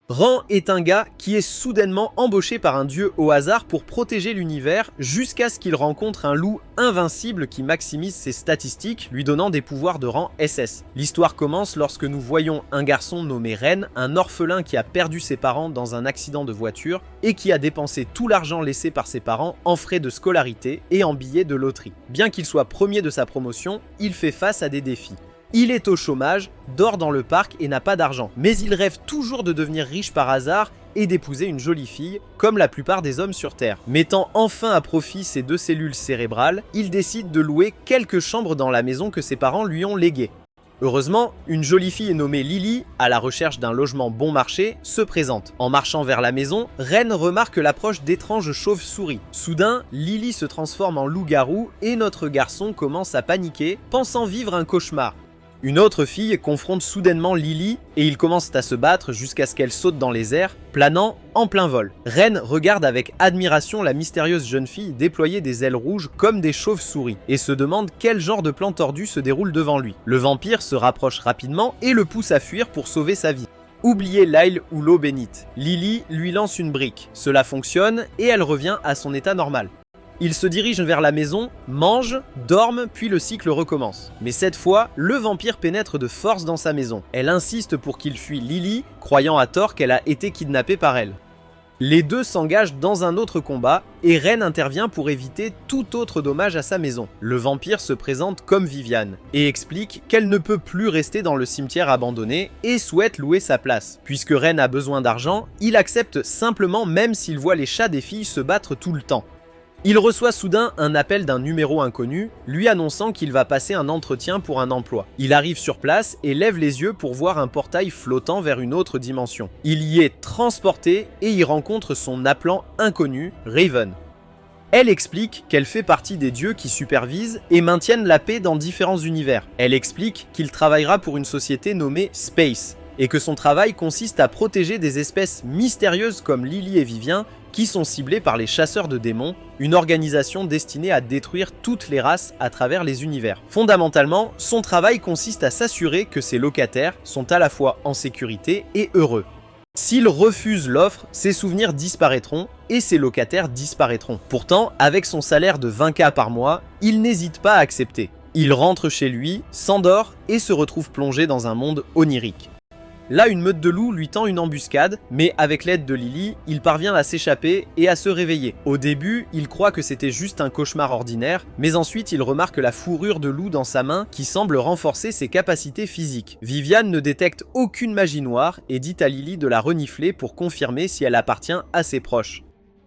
Ran est un gars qui est soudainement embauché par un dieu au hasard pour protéger l'univers jusqu'à ce qu'il rencontre un loup invincible qui maximise ses statistiques, lui donnant des pouvoirs de rang SS. L'histoire commence lorsque nous voyons un garçon nommé Ren, un orphelin qui a perdu ses parents dans un accident de voiture et qui a dépensé tout l'argent laissé par ses parents en frais de scolarité et en billets de loterie. Bien qu'il soit premier de sa promotion, il fait face à des défis. Il est au chômage, dort dans le parc et n'a pas d'argent, mais il rêve toujours de devenir riche par hasard et d'épouser une jolie fille, comme la plupart des hommes sur Terre. Mettant enfin à profit ses 2 cellules cérébrales, il décide de louer quelques chambres dans la maison que ses parents lui ont léguée. Heureusement, une jolie fille nommée Lily, à la recherche d'un logement bon marché, se présente. En marchant vers la maison, Ren remarque l'approche d'étranges chauves-souris. Soudain, Lily se transforme en loup-garou et notre garçon commence à paniquer, pensant vivre un cauchemar. Une autre fille confronte soudainement Lily et ils commencent à se battre jusqu'à ce qu'elle saute dans les airs, planant en plein vol. Ren regarde avec admiration la mystérieuse jeune fille déployer des ailes rouges comme des chauves-souris et se demande quel genre de plan tordu se déroule devant lui. Le vampire se rapproche rapidement et le pousse à fuir pour sauver sa vie. Oubliez l'ail ou l'eau bénite. Lily lui lance une brique. Cela fonctionne et elle revient à son état normal. Ils se dirigent vers la maison, mangent, dorment, puis le cycle recommence. Mais cette fois, le vampire pénètre de force dans sa maison. Elle insiste pour qu'il fuit Lily, croyant à tort qu'elle a été kidnappée par elle. Les deux s'engagent dans un autre combat, et Ren intervient pour éviter tout autre dommage à sa maison. Le vampire se présente comme Viviane, et explique qu'elle ne peut plus rester dans le cimetière abandonné, et souhaite louer sa place. Puisque Ren a besoin d'argent, il accepte simplement même s'il voit les chats des filles se battre tout le temps. Il reçoit soudain un appel d'un numéro inconnu, lui annonçant qu'il va passer un entretien pour un emploi. Il arrive sur place et lève les yeux pour voir un portail flottant vers une autre dimension. Il y est transporté et y rencontre son appelant inconnu, Raven. Elle explique qu'elle fait partie des dieux qui supervisent et maintiennent la paix dans différents univers. Elle explique qu'il travaillera pour une société nommée Space, et que son travail consiste à protéger des espèces mystérieuses comme Lily et Vivien, qui sont ciblées par les chasseurs de démons, une organisation destinée à détruire toutes les races à travers les univers. Fondamentalement, son travail consiste à s'assurer que ses locataires sont à la fois en sécurité et heureux. S'il refuse l'offre, ses souvenirs disparaîtront et ses locataires disparaîtront. Pourtant, avec son salaire de 20K par mois, il n'hésite pas à accepter. Il rentre chez lui, s'endort et se retrouve plongé dans un monde onirique. Là, une meute de loups lui tend une embuscade, mais avec l'aide de Lily, il parvient à s'échapper et à se réveiller. Au début, il croit que c'était juste un cauchemar ordinaire, mais ensuite il remarque la fourrure de loup dans sa main qui semble renforcer ses capacités physiques. Viviane ne détecte aucune magie noire et dit à Lily de la renifler pour confirmer si elle appartient à ses proches.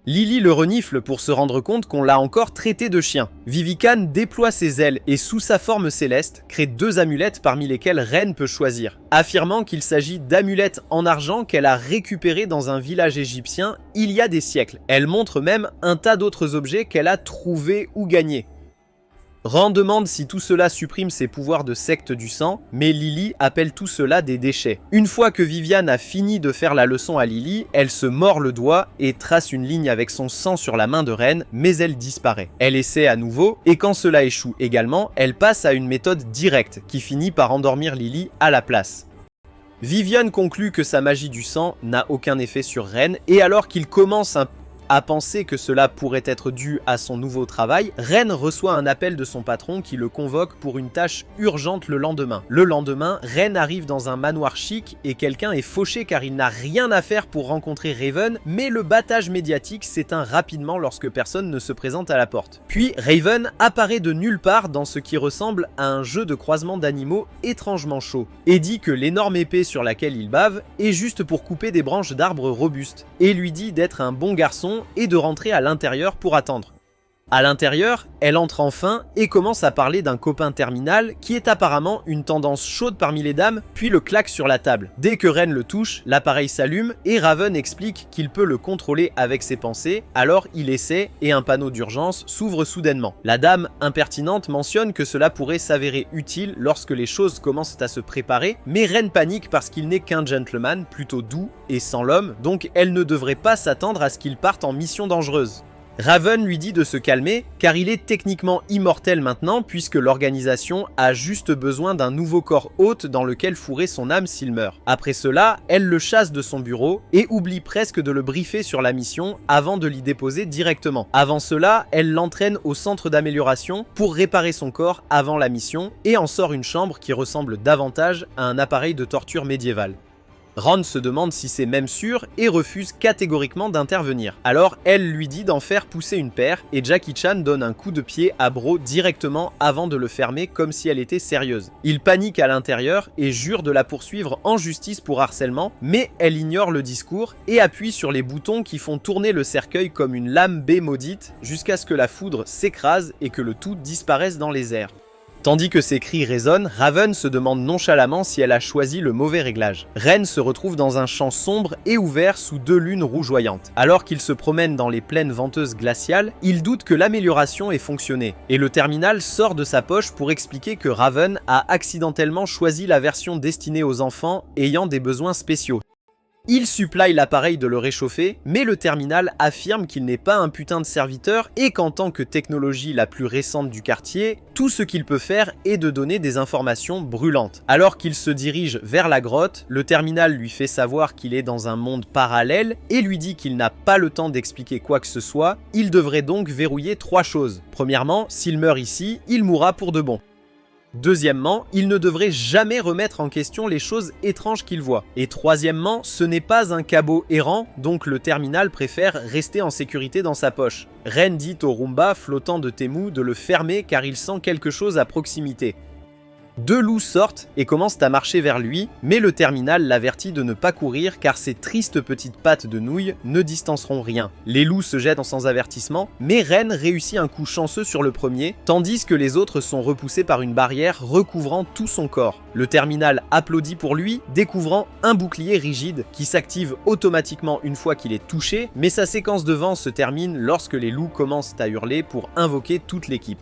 Lily le renifle pour se rendre compte qu'on l'a encore traité de chien. Viviane déploie ses ailes et sous sa forme céleste, crée 2 amulettes parmi lesquelles Ren peut choisir, affirmant qu'il s'agit d'amulettes en argent qu'elle a récupérées dans un village égyptien il y a des siècles. Elle montre même un tas d'autres objets qu'elle a trouvés ou gagnés. Ran demande si tout cela supprime ses pouvoirs de secte du sang, mais Lily appelle tout cela des déchets. Une fois que Viviane a fini de faire la leçon à Lily, elle se mord le doigt et trace une ligne avec son sang sur la main de Ren, mais elle disparaît. Elle essaie à nouveau, et quand cela échoue également, elle passe à une méthode directe, qui finit par endormir Lily à la place. Viviane conclut que sa magie du sang n'a aucun effet sur Ren, et alors qu'il commence à penser que cela pourrait être dû à son nouveau travail, Ren reçoit un appel de son patron qui le convoque pour une tâche urgente le lendemain. Le lendemain, Ren arrive dans un manoir chic et quelqu'un est fauché car il n'a rien à faire pour rencontrer Raven, mais le battage médiatique s'éteint rapidement lorsque personne ne se présente à la porte. Puis Raven apparaît de nulle part dans ce qui ressemble à un jeu de croisement d'animaux étrangement chaud, et dit que l'énorme épée sur laquelle il bave est juste pour couper des branches d'arbres robustes, et lui dit d'être un bon garçon et de rentrer à l'intérieur pour attendre. À l'intérieur, elle entre enfin et commence à parler d'un copain terminal qui est apparemment une tendance chaude parmi les dames, puis le claque sur la table. Dès que Ren le touche, l'appareil s'allume et Raven explique qu'il peut le contrôler avec ses pensées, alors il essaie et un panneau d'urgence s'ouvre soudainement. La dame impertinente mentionne que cela pourrait s'avérer utile lorsque les choses commencent à se préparer, mais Ren panique parce qu'il n'est qu'un gentleman plutôt doux et sans l'homme, donc elle ne devrait pas s'attendre à ce qu'il parte en mission dangereuse. Raven lui dit de se calmer car il est techniquement immortel maintenant puisque l'organisation a juste besoin d'un nouveau corps hôte dans lequel fourrer son âme s'il meurt. Après cela, elle le chasse de son bureau et oublie presque de le briefer sur la mission avant de l'y déposer directement. Avant cela, elle l'entraîne au centre d'amélioration pour réparer son corps avant la mission et en sort une chambre qui ressemble davantage à un appareil de torture médiéval. Ron se demande si c'est même sûr et refuse catégoriquement d'intervenir. Alors elle lui dit d'en faire pousser une paire et Jackie Chan donne un coup de pied à Bro directement avant de le fermer comme si elle était sérieuse. Il panique à l'intérieur et jure de la poursuivre en justice pour harcèlement, mais elle ignore le discours et appuie sur les boutons qui font tourner le cercueil comme une lame B maudite jusqu'à ce que la foudre s'écrase et que le tout disparaisse dans les airs. Tandis que ses cris résonnent, Raven se demande nonchalamment si elle a choisi le mauvais réglage. Ren se retrouve dans un champ sombre et ouvert sous 2 lunes rougeoyantes. Alors qu'il se promène dans les plaines venteuses glaciales, il doute que l'amélioration ait fonctionné. Et le terminal sort de sa poche pour expliquer que Raven a accidentellement choisi la version destinée aux enfants ayant des besoins spéciaux. Il supplie l'appareil de le réchauffer, mais le terminal affirme qu'il n'est pas un putain de serviteur et qu'en tant que technologie la plus récente du quartier, tout ce qu'il peut faire est de donner des informations brûlantes. Alors qu'il se dirige vers la grotte, le terminal lui fait savoir qu'il est dans un monde parallèle et lui dit qu'il n'a pas le temps d'expliquer quoi que ce soit, il devrait donc verrouiller 3 choses. Premièrement, s'il meurt ici, il mourra pour de bon. Deuxièmement, il ne devrait jamais remettre en question les choses étranges qu'il voit. Et troisièmement, ce n'est pas un cabot errant, donc le terminal préfère rester en sécurité dans sa poche. Ren dit au Roomba flottant de Temu de le fermer car il sent quelque chose à proximité. 2 loups sortent et commencent à marcher vers lui, mais le terminal l'avertit de ne pas courir car ses tristes petites pattes de nouilles ne distanceront rien. Les loups se jettent sans avertissement, mais Ren réussit un coup chanceux sur le premier, tandis que les autres sont repoussés par une barrière recouvrant tout son corps. Le terminal applaudit pour lui, découvrant un bouclier rigide qui s'active automatiquement une fois qu'il est touché, mais sa séquence de vent se termine lorsque les loups commencent à hurler pour invoquer toute l'équipe.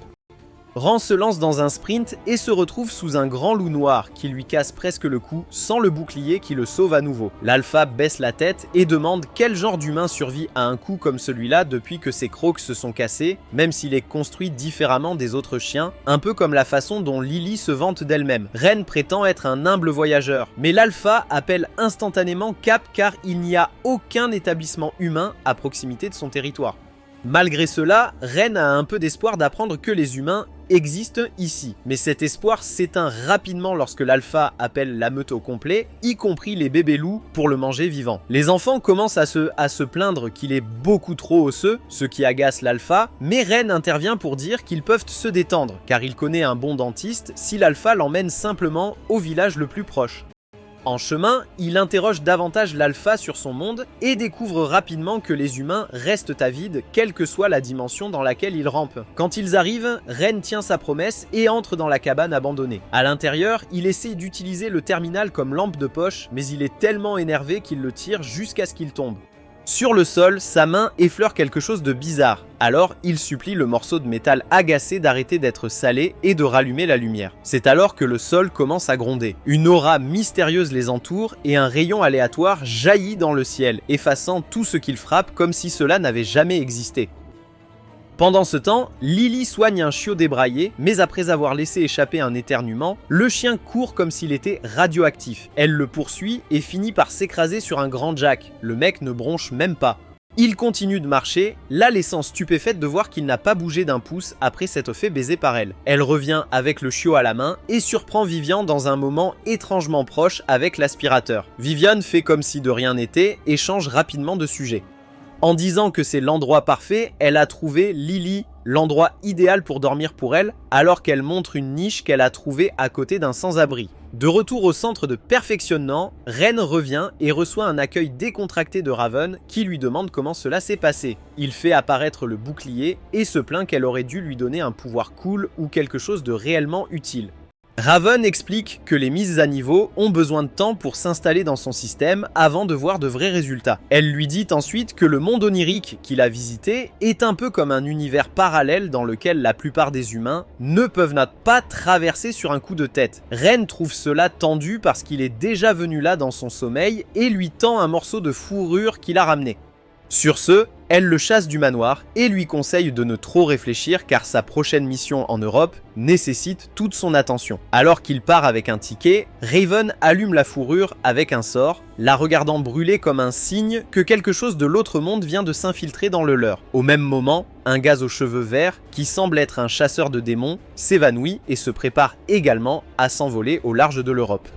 Ran se lance dans un sprint et se retrouve sous un grand loup noir qui lui casse presque le cou sans le bouclier qui le sauve à nouveau. L'alpha baisse la tête et demande quel genre d'humain survit à un coup comme celui-là depuis que ses crocs se sont cassés, même s'il est construit différemment des autres chiens, un peu comme la façon dont Lily se vante d'elle-même. Ren prétend être un humble voyageur, mais l'alpha appelle instantanément Cap car il n'y a aucun établissement humain à proximité de son territoire. Malgré cela, Ren a un peu d'espoir d'apprendre que les humains existent ici. Mais cet espoir s'éteint rapidement lorsque l'alpha appelle la meute au complet, y compris les bébés loups, pour le manger vivant. Les enfants commencent à se plaindre qu'il est beaucoup trop osseux, ce qui agace l'alpha, mais Ren intervient pour dire qu'ils peuvent se détendre, car il connaît un bon dentiste si l'alpha l'emmène simplement au village le plus proche. En chemin, il interroge davantage l'alpha sur son monde et découvre rapidement que les humains restent avides quelle que soit la dimension dans laquelle ils rampent. Quand ils arrivent, Ren tient sa promesse et entre dans la cabane abandonnée. À l'intérieur, il essaie d'utiliser le terminal comme lampe de poche, mais il est tellement énervé qu'il le tire jusqu'à ce qu'il tombe. Sur le sol, sa main effleure quelque chose de bizarre. Alors, il supplie le morceau de métal agacé d'arrêter d'être salé et de rallumer la lumière. C'est alors que le sol commence à gronder. Une aura mystérieuse les entoure et un rayon aléatoire jaillit dans le ciel, effaçant tout ce qu'il frappe comme si cela n'avait jamais existé. Pendant ce temps, Lily soigne un chiot débraillé, mais après avoir laissé échapper un éternuement, le chien court comme s'il était radioactif. Elle le poursuit et finit par s'écraser sur un grand Jack. Le mec ne bronche même pas. Il continue de marcher, la laissant stupéfaite de voir qu'il n'a pas bougé d'un pouce après s'être fait baiser par elle. Elle revient avec le chiot à la main et surprend Vivian dans un moment étrangement proche avec l'aspirateur. Vivian fait comme si de rien n'était et change rapidement de sujet. En disant que c'est l'endroit parfait, elle a trouvé Lily, l'endroit idéal pour dormir pour elle, alors qu'elle montre une niche qu'elle a trouvée à côté d'un sans-abri. De retour au centre de perfectionnement, Ren revient et reçoit un accueil décontracté de Raven qui lui demande comment cela s'est passé. Il fait apparaître le bouclier et se plaint qu'elle aurait dû lui donner un pouvoir cool ou quelque chose de réellement utile. Raven explique que les mises à niveau ont besoin de temps pour s'installer dans son système avant de voir de vrais résultats. Elle lui dit ensuite que le monde onirique qu'il a visité est un peu comme un univers parallèle dans lequel la plupart des humains ne peuvent pas traverser sur un coup de tête. Ren trouve cela tendu parce qu'il est déjà venu là dans son sommeil et lui tend un morceau de fourrure qu'il a ramené. Sur ce, Elle le chasse du manoir et lui conseille de ne trop réfléchir car sa prochaine mission en Europe nécessite toute son attention. Alors qu'il part avec un ticket, Raven allume la fourrure avec un sort, la regardant brûler comme un signe que quelque chose de l'autre monde vient de s'infiltrer dans le leur. Au même moment, un gaz aux cheveux verts, qui semble être un chasseur de démons, s'évanouit et se prépare également à s'envoler au large de l'Europe.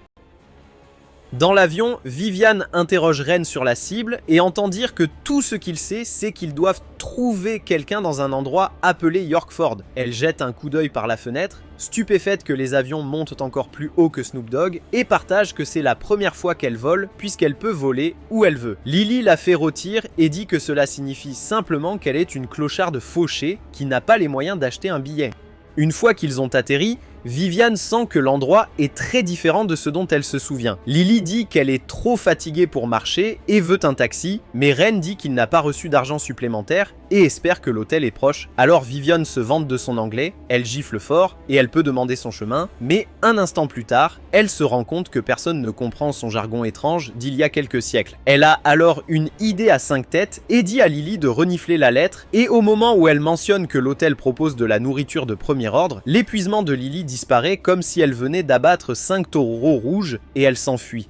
Dans l'avion, Vivian interroge Ren sur la cible et entend dire que tout ce qu'il sait, c'est qu'ils doivent trouver quelqu'un dans un endroit appelé Yorkford. Elle jette un coup d'œil par la fenêtre, stupéfaite que les avions montent encore plus haut que Snoop Dogg, et partage que c'est la première fois qu'elle vole puisqu'elle peut voler où elle veut. Lily la fait rôtir et dit que cela signifie simplement qu'elle est une clocharde fauchée qui n'a pas les moyens d'acheter un billet. Une fois qu'ils ont atterri, Vivian sent que l'endroit est très différent de ce dont elle se souvient. Lily dit qu'elle est trop fatiguée pour marcher et veut un taxi, mais Ren dit qu'il n'a pas reçu d'argent supplémentaire et espère que l'hôtel est proche. Alors Vivian se vante de son anglais, elle gifle fort et elle peut demander son chemin, mais un instant plus tard, elle se rend compte que personne ne comprend son jargon étrange d'il y a quelques siècles. Elle a alors une idée à 5 têtes et dit à Lily de renifler la lettre, et au moment où elle mentionne que l'hôtel propose de la nourriture de premier ordre, l'épuisement de Lily disparaît comme si elle venait d'abattre 5 taureaux rouges et elle s'enfuit.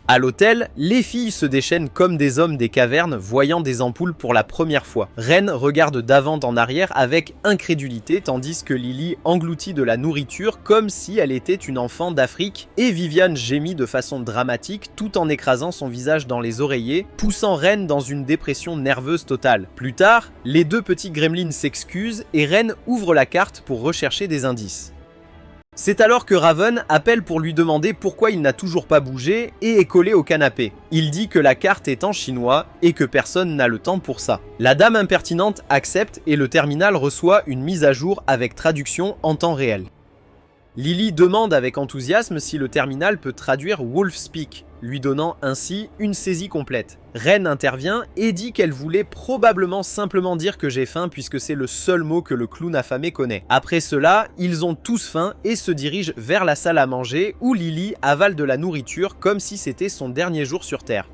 À l'hôtel, les filles se déchaînent comme des hommes des cavernes voyant des ampoules pour la première fois. Ren regarde d'avant en arrière avec incrédulité tandis que Lily engloutit de la nourriture comme si elle était une enfant d'Afrique et Vivian gémit de façon dramatique tout en écrasant son visage dans les oreillers, poussant Ren dans une dépression nerveuse totale. Plus tard, les deux petits gremlins s'excusent et Ren ouvre la carte pour rechercher des indices. C'est alors que Raven appelle pour lui demander pourquoi il n'a toujours pas bougé et est collé au canapé. Il dit que la carte est en chinois et que personne n'a le temps pour ça. La dame impertinente accepte et le terminal reçoit une mise à jour avec traduction en temps réel. Lily demande avec enthousiasme si le terminal peut traduire Wolf Speak, lui donnant ainsi une saisie complète. Ren intervient et dit qu'elle voulait probablement simplement dire que j'ai faim puisque c'est le seul mot que le clown affamé connaît. Après cela, ils ont tous faim et se dirigent vers la salle à manger où Lily avale de la nourriture comme si c'était son dernier jour sur Terre.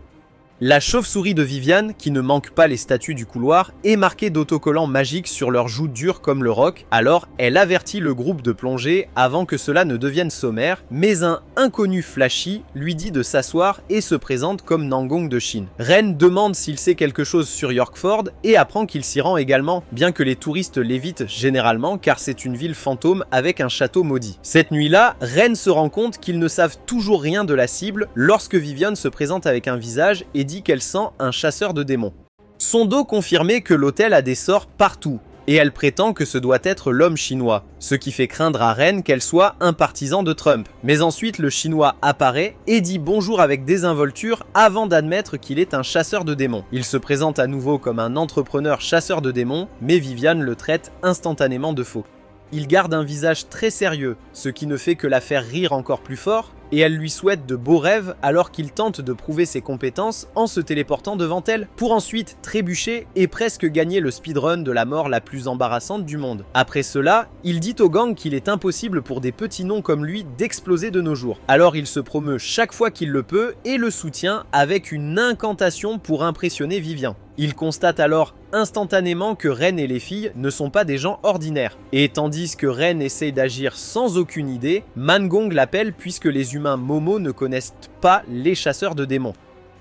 La chauve-souris de Vivian, qui ne manque pas les statues du couloir, est marquée d'autocollants magiques sur leurs joues dures comme le roc, alors elle avertit le groupe de plonger avant que cela ne devienne sommaire, mais un inconnu flashy lui dit de s'asseoir et se présente comme Nangong de Chine. Ren demande s'il sait quelque chose sur Yorkford et apprend qu'il s'y rend également, bien que les touristes l'évitent généralement car c'est une ville fantôme avec un château maudit. Cette nuit-là, Ren se rend compte qu'ils ne savent toujours rien de la cible lorsque Vivian se présente avec un visage et dit qu'elle sent un chasseur de démons. Son dos confirmait que l'hôtel a des sorts partout, et elle prétend que ce doit être l'homme chinois, ce qui fait craindre à Ren qu'elle soit un partisan de Trump. Mais ensuite le chinois apparaît et dit bonjour avec désinvolture avant d'admettre qu'il est un chasseur de démons. Il se présente à nouveau comme un entrepreneur chasseur de démons, mais Vivian le traite instantanément de faux. Il garde un visage très sérieux, ce qui ne fait que la faire rire encore plus fort, et elle lui souhaite de beaux rêves alors qu'il tente de prouver ses compétences en se téléportant devant elle, pour ensuite trébucher et presque gagner le speedrun de la mort la plus embarrassante du monde. Après cela, il dit au gang qu'il est impossible pour des petits noms comme lui d'exploser de nos jours. Alors il se promeut chaque fois qu'il le peut et le soutient avec une incantation pour impressionner Vivian. Il constate alors instantanément que Ren et les filles ne sont pas des gens ordinaires. Et tandis que Ren essaye d'agir sans aucune idée, Mangong l'appelle puisque les humains Momo ne connaissent pas les chasseurs de démons.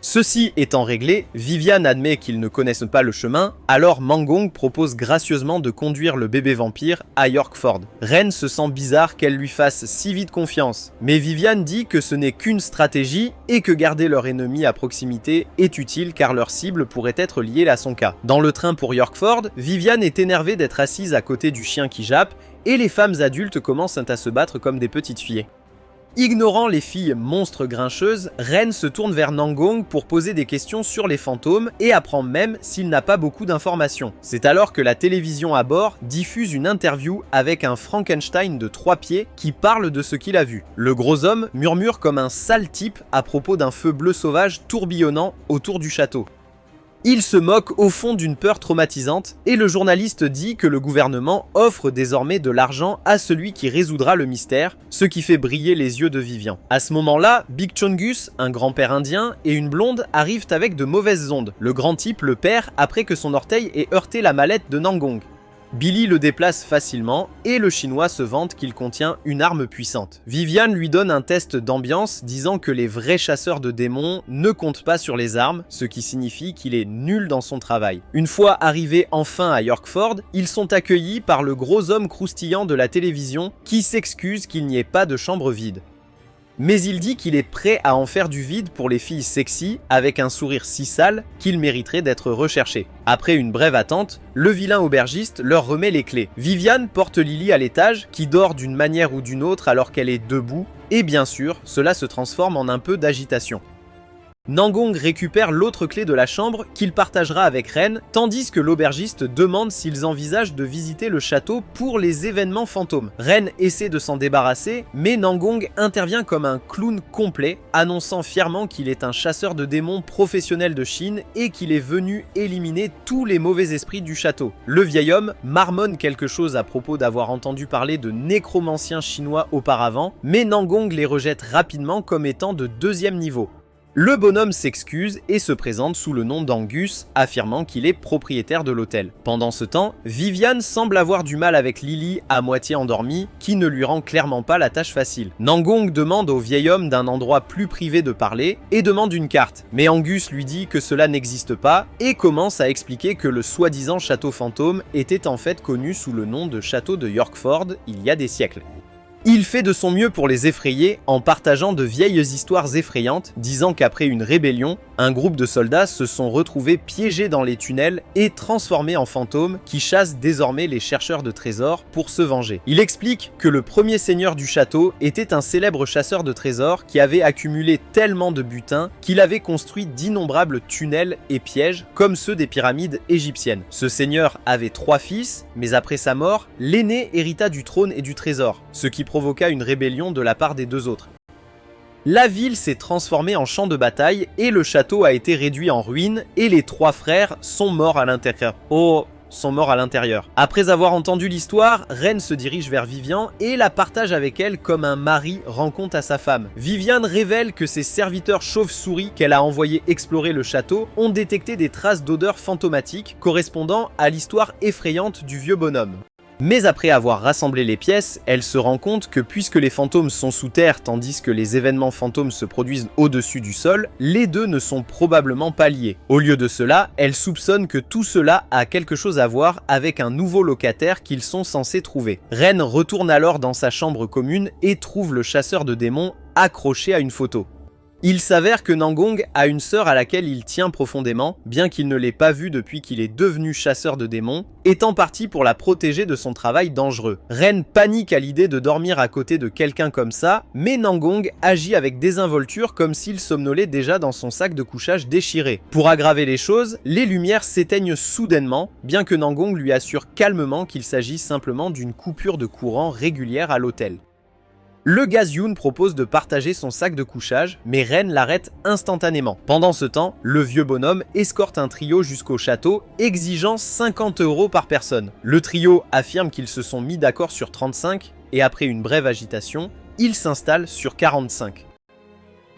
Ceci étant réglé, Vivian admet qu'ils ne connaissent pas le chemin, alors Mangong propose gracieusement de conduire le bébé vampire à Yorkford. Ren se sent bizarre qu'elle lui fasse si vite confiance, mais Vivian dit que ce n'est qu'une stratégie et que garder leur ennemi à proximité est utile car leur cible pourrait être liée à son cas. Dans le train pour Yorkford, Vivian est énervée d'être assise à côté du chien qui jappe et les femmes adultes commencent à se battre comme des petites filles. Ignorant les filles monstres grincheuses, Ren se tourne vers Nangong pour poser des questions sur les fantômes et apprend même s'il n'a pas beaucoup d'informations. C'est alors que la télévision à bord diffuse une interview avec un Frankenstein de 3 pieds qui parle de ce qu'il a vu. Le gros homme murmure comme un sale type à propos d'un feu bleu sauvage tourbillonnant autour du château. Il se moque au fond d'une peur traumatisante et le journaliste dit que le gouvernement offre désormais de l'argent à celui qui résoudra le mystère, ce qui fait briller les yeux de Vivian. À ce moment-là, Big Chungus, un grand-père indien, et une blonde arrivent avec de mauvaises ondes. Le grand type le perd après que son orteil ait heurté la mallette de Nangong. Billy le déplace facilement et le chinois se vante qu'il contient une arme puissante. Vivian lui donne un test d'ambiance disant que les vrais chasseurs de démons ne comptent pas sur les armes, ce qui signifie qu'il est nul dans son travail. Une fois arrivés enfin à Yorkford, ils sont accueillis par le gros homme croustillant de la télévision qui s'excuse qu'il n'y ait pas de chambre vide. Mais il dit qu'il est prêt à en faire du vide pour les filles sexy avec un sourire si sale qu'il mériterait d'être recherché. Après une brève attente, le vilain aubergiste leur remet les clés. Vivian porte Lily à l'étage qui dort d'une manière ou d'une autre alors qu'elle est debout et bien sûr, cela se transforme en un peu d'agitation. Nangong récupère l'autre clé de la chambre qu'il partagera avec Ren, tandis que l'aubergiste demande s'ils envisagent de visiter le château pour les événements fantômes. Ren essaie de s'en débarrasser, mais Nangong intervient comme un clown complet, annonçant fièrement qu'il est un chasseur de démons professionnel de Chine et qu'il est venu éliminer tous les mauvais esprits du château. Le vieil homme marmonne quelque chose à propos d'avoir entendu parler de nécromanciens chinois auparavant, mais Nangong les rejette rapidement comme étant de deuxième niveau. Le bonhomme s'excuse et se présente sous le nom d'Angus, affirmant qu'il est propriétaire de l'hôtel. Pendant ce temps, Vivian semble avoir du mal avec Lily, à moitié endormie, qui ne lui rend clairement pas la tâche facile. Nangong demande au vieil homme d'un endroit plus privé de parler et demande une carte, mais Angus lui dit que cela n'existe pas et commence à expliquer que le soi-disant château fantôme était en fait connu sous le nom de château de Yorkford il y a des siècles. Il fait de son mieux pour les effrayer en partageant de vieilles histoires effrayantes, disant qu'après une rébellion, un groupe de soldats se sont retrouvés piégés dans les tunnels et transformés en fantômes qui chassent désormais les chercheurs de trésors pour se venger. Il explique que le premier seigneur du château était un célèbre chasseur de trésors qui avait accumulé tellement de butin qu'il avait construit d'innombrables tunnels et pièges comme ceux des pyramides égyptiennes. Ce seigneur avait 3 fils, mais après sa mort, l'aîné hérita du trône et du trésor, ce qui provoqua une rébellion de la part des 2 autres. La ville s'est transformée en champ de bataille et le château a été réduit en ruines et les 3 frères sont morts à l'intérieur. Après avoir entendu l'histoire, Ren se dirige vers Vivian et la partage avec elle comme un mari rend compte à sa femme. Vivian révèle que ses serviteurs chauves-souris qu'elle a envoyés explorer le château ont détecté des traces d'odeurs fantomatiques correspondant à l'histoire effrayante du vieux bonhomme. Mais après avoir rassemblé les pièces, elle se rend compte que puisque les fantômes sont sous terre tandis que les événements fantômes se produisent au-dessus du sol, les deux ne sont probablement pas liés. Au lieu de cela, elle soupçonne que tout cela a quelque chose à voir avec un nouveau locataire qu'ils sont censés trouver. Ren retourne alors dans sa chambre commune et trouve le chasseur de démons accroché à une photo. Il s'avère que Nangong a une sœur à laquelle il tient profondément, bien qu'il ne l'ait pas vue depuis qu'il est devenu chasseur de démons, étant parti pour la protéger de son travail dangereux. Ren panique à l'idée de dormir à côté de quelqu'un comme ça, mais Nangong agit avec désinvolture comme s'il somnolait déjà dans son sac de couchage déchiré. Pour aggraver les choses, les lumières s'éteignent soudainement, bien que Nangong lui assure calmement qu'il s'agit simplement d'une coupure de courant régulière à l'hôtel. Le Gaz Yoon propose de partager son sac de couchage, mais Ren l'arrête instantanément. Pendant ce temps, le vieux bonhomme escorte un trio jusqu'au château, exigeant 50 € par personne. Le trio affirme qu'ils se sont mis d'accord sur 35, et après une brève agitation, ils s'installent sur 45.